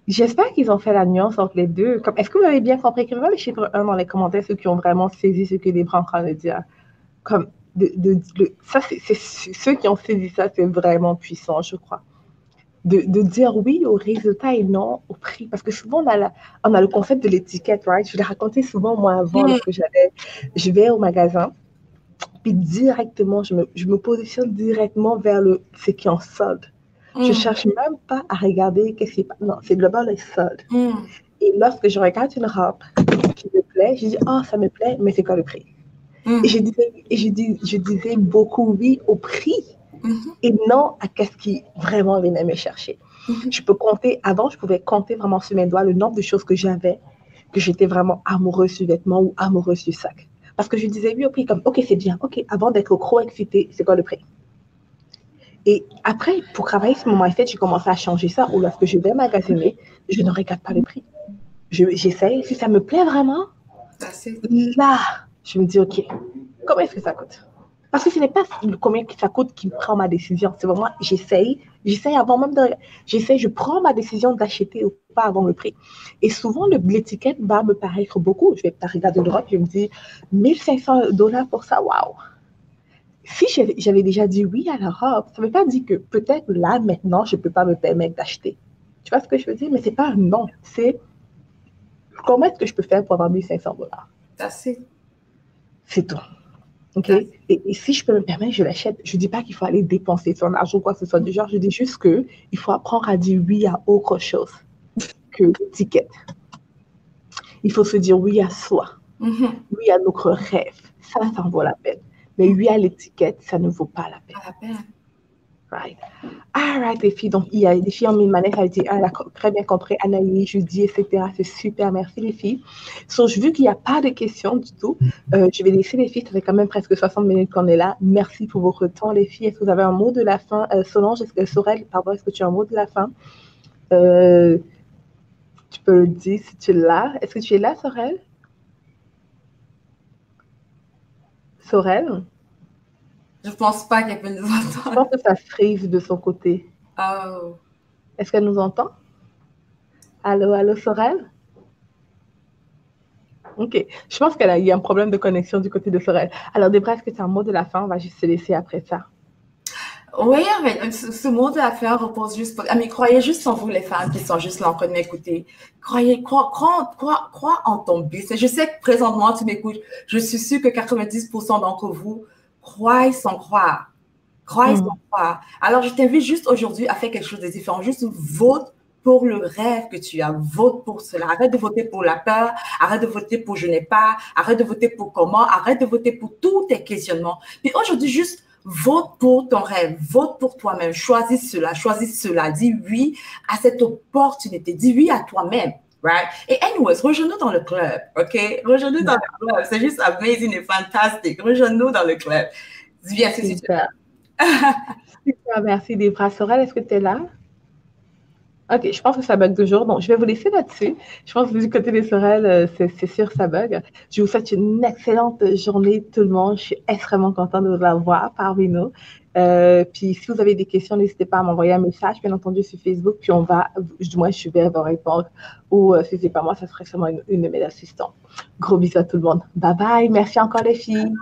J'espère qu'ils ont fait la nuance entre les deux. Est-ce que vous avez bien compris? Écrivez le chiffre 1 dans les commentaires, ceux qui ont vraiment saisi ce que Debra est en train de dire. Ça, c'est ceux qui ont saisi ça, c'est vraiment puissant, je crois. De dire oui au résultat et non au prix. Parce que souvent, on a le concept de l'étiquette, right? Je l'ai raconté souvent, moi, avant, lorsque je vais au magasin, puis directement, je me positionne directement vers ce qui est en solde. Je ne cherche même pas à regarder qu'est-ce qui est pas. Non, c'est global les soldes. Et lorsque je regarde une robe qui me plaît, je dis, ça me plaît, mais c'est quoi le prix? Et je disais beaucoup oui au prix et non à qu'est-ce qui vraiment venait me chercher. Je peux compter, avant, je pouvais compter vraiment sur mes doigts le nombre de choses que j'avais, que j'étais vraiment amoureuse du vêtement ou amoureuse du sac. Parce que je disais oui au prix, comme, ok, c'est bien, ok, avant d'être trop excitée, c'est quoi le prix? Et après, pour travailler ce moment fait, j'ai commencé à changer ça, ou lorsque je vais magasiner, je ne regarde pas le prix. J'essaye, si ça me plaît vraiment, là, je me dis, ok, combien est-ce que ça coûte? Parce que ce n'est pas combien ça coûte qui prend ma décision. C'est vraiment, j'essaye avant même de... je prends ma décision d'acheter ou pas avant le prix. Et souvent, l'étiquette va me paraître beaucoup. Je vais pas regarder le robe, je me dis, 1500 $ pour ça, waouh! Si j'avais déjà dit oui à la robe, ça ne veut pas dire que peut-être là, maintenant, je ne peux pas me permettre d'acheter. Tu vois ce que je veux dire? Mais ce n'est pas un non. C'est comment est-ce que je peux faire pour avoir 1500 $? C'est tout. OK? Et si je peux me permettre, je l'achète. Je ne dis pas qu'il faut aller dépenser son argent ou quoi que ce soit du genre. Je dis juste qu'il faut apprendre à dire oui à autre chose que l'étiquette. Il faut se dire oui à soi. Oui à notre rêve. Ça en vaut la peine. Mais oui à l'étiquette, ça ne vaut pas la peine. Right. All right, les filles. Donc, il y a des filles en mine manette, elle dit, elle a très bien compris, Anaïs, Judy, etc. C'est super, merci les filles. Vu qu'il n'y a pas de questions du tout, je vais laisser les filles, ça fait quand même presque 60 minutes qu'on est là. Merci pour votre temps, les filles. Est-ce que vous avez un mot de la fin? Solange, Sorel, pardon, est-ce que tu as un mot de la fin? Tu peux le dire si tu es là. Est-ce que tu es là, Sorel? Sorel? Je ne pense pas qu'elle peut nous entendre. Je pense que ça freeze de son côté. Oh. Est-ce qu'elle nous entend? Allô, Sorel? OK. Je pense qu'il y a un problème de connexion du côté de Sorel. Alors, Debra, est-ce que tu as un mot de la fin? On va juste se laisser après ça. Oui, mais ce mot de la fin repose juste... Mais croyez juste en vous, les femmes qui sont juste là en train de m'écouter. Crois en ton business. Je sais que présentement, tu m'écoutes. Je suis sûre que 90% d'entre vous croient sans croire. Croyez sans croire. Alors, je t'invite juste aujourd'hui à faire quelque chose de différent. Juste vote pour le rêve que tu as. Vote pour cela. Arrête de voter pour la peur. Arrête de voter pour je n'ai pas. Arrête de voter pour comment. Arrête de voter pour tous tes questionnements. Puis aujourd'hui, juste vote pour ton rêve. Vote pour toi-même. Choisis cela. Choisis cela. Dis oui à cette opportunité. Dis oui à toi-même. Right? Et anyways, rejoins-nous dans le club, OK? Rejoins-nous dans le club. C'est juste amazing et fantastique. Rejoins-nous dans le club. Viens, c'est super. Super, merci Débra. Sorel, est-ce que tu es là? OK, je pense que ça bug toujours. Donc, je vais vous laisser là-dessus. Je pense que du côté des Sorel, c'est sûr ça bug. Je vous souhaite une excellente journée, tout le monde. Je suis extrêmement contente de vous avoir parmi nous. Puis, si vous avez des questions, n'hésitez pas à m'envoyer un message, bien entendu, sur Facebook. Puis, du moins, je vais vous répondre. Ou si ce n'est pas moi, ça serait sûrement une de mes assistants. Gros bisous à tout le monde. Bye bye. Merci encore, les filles.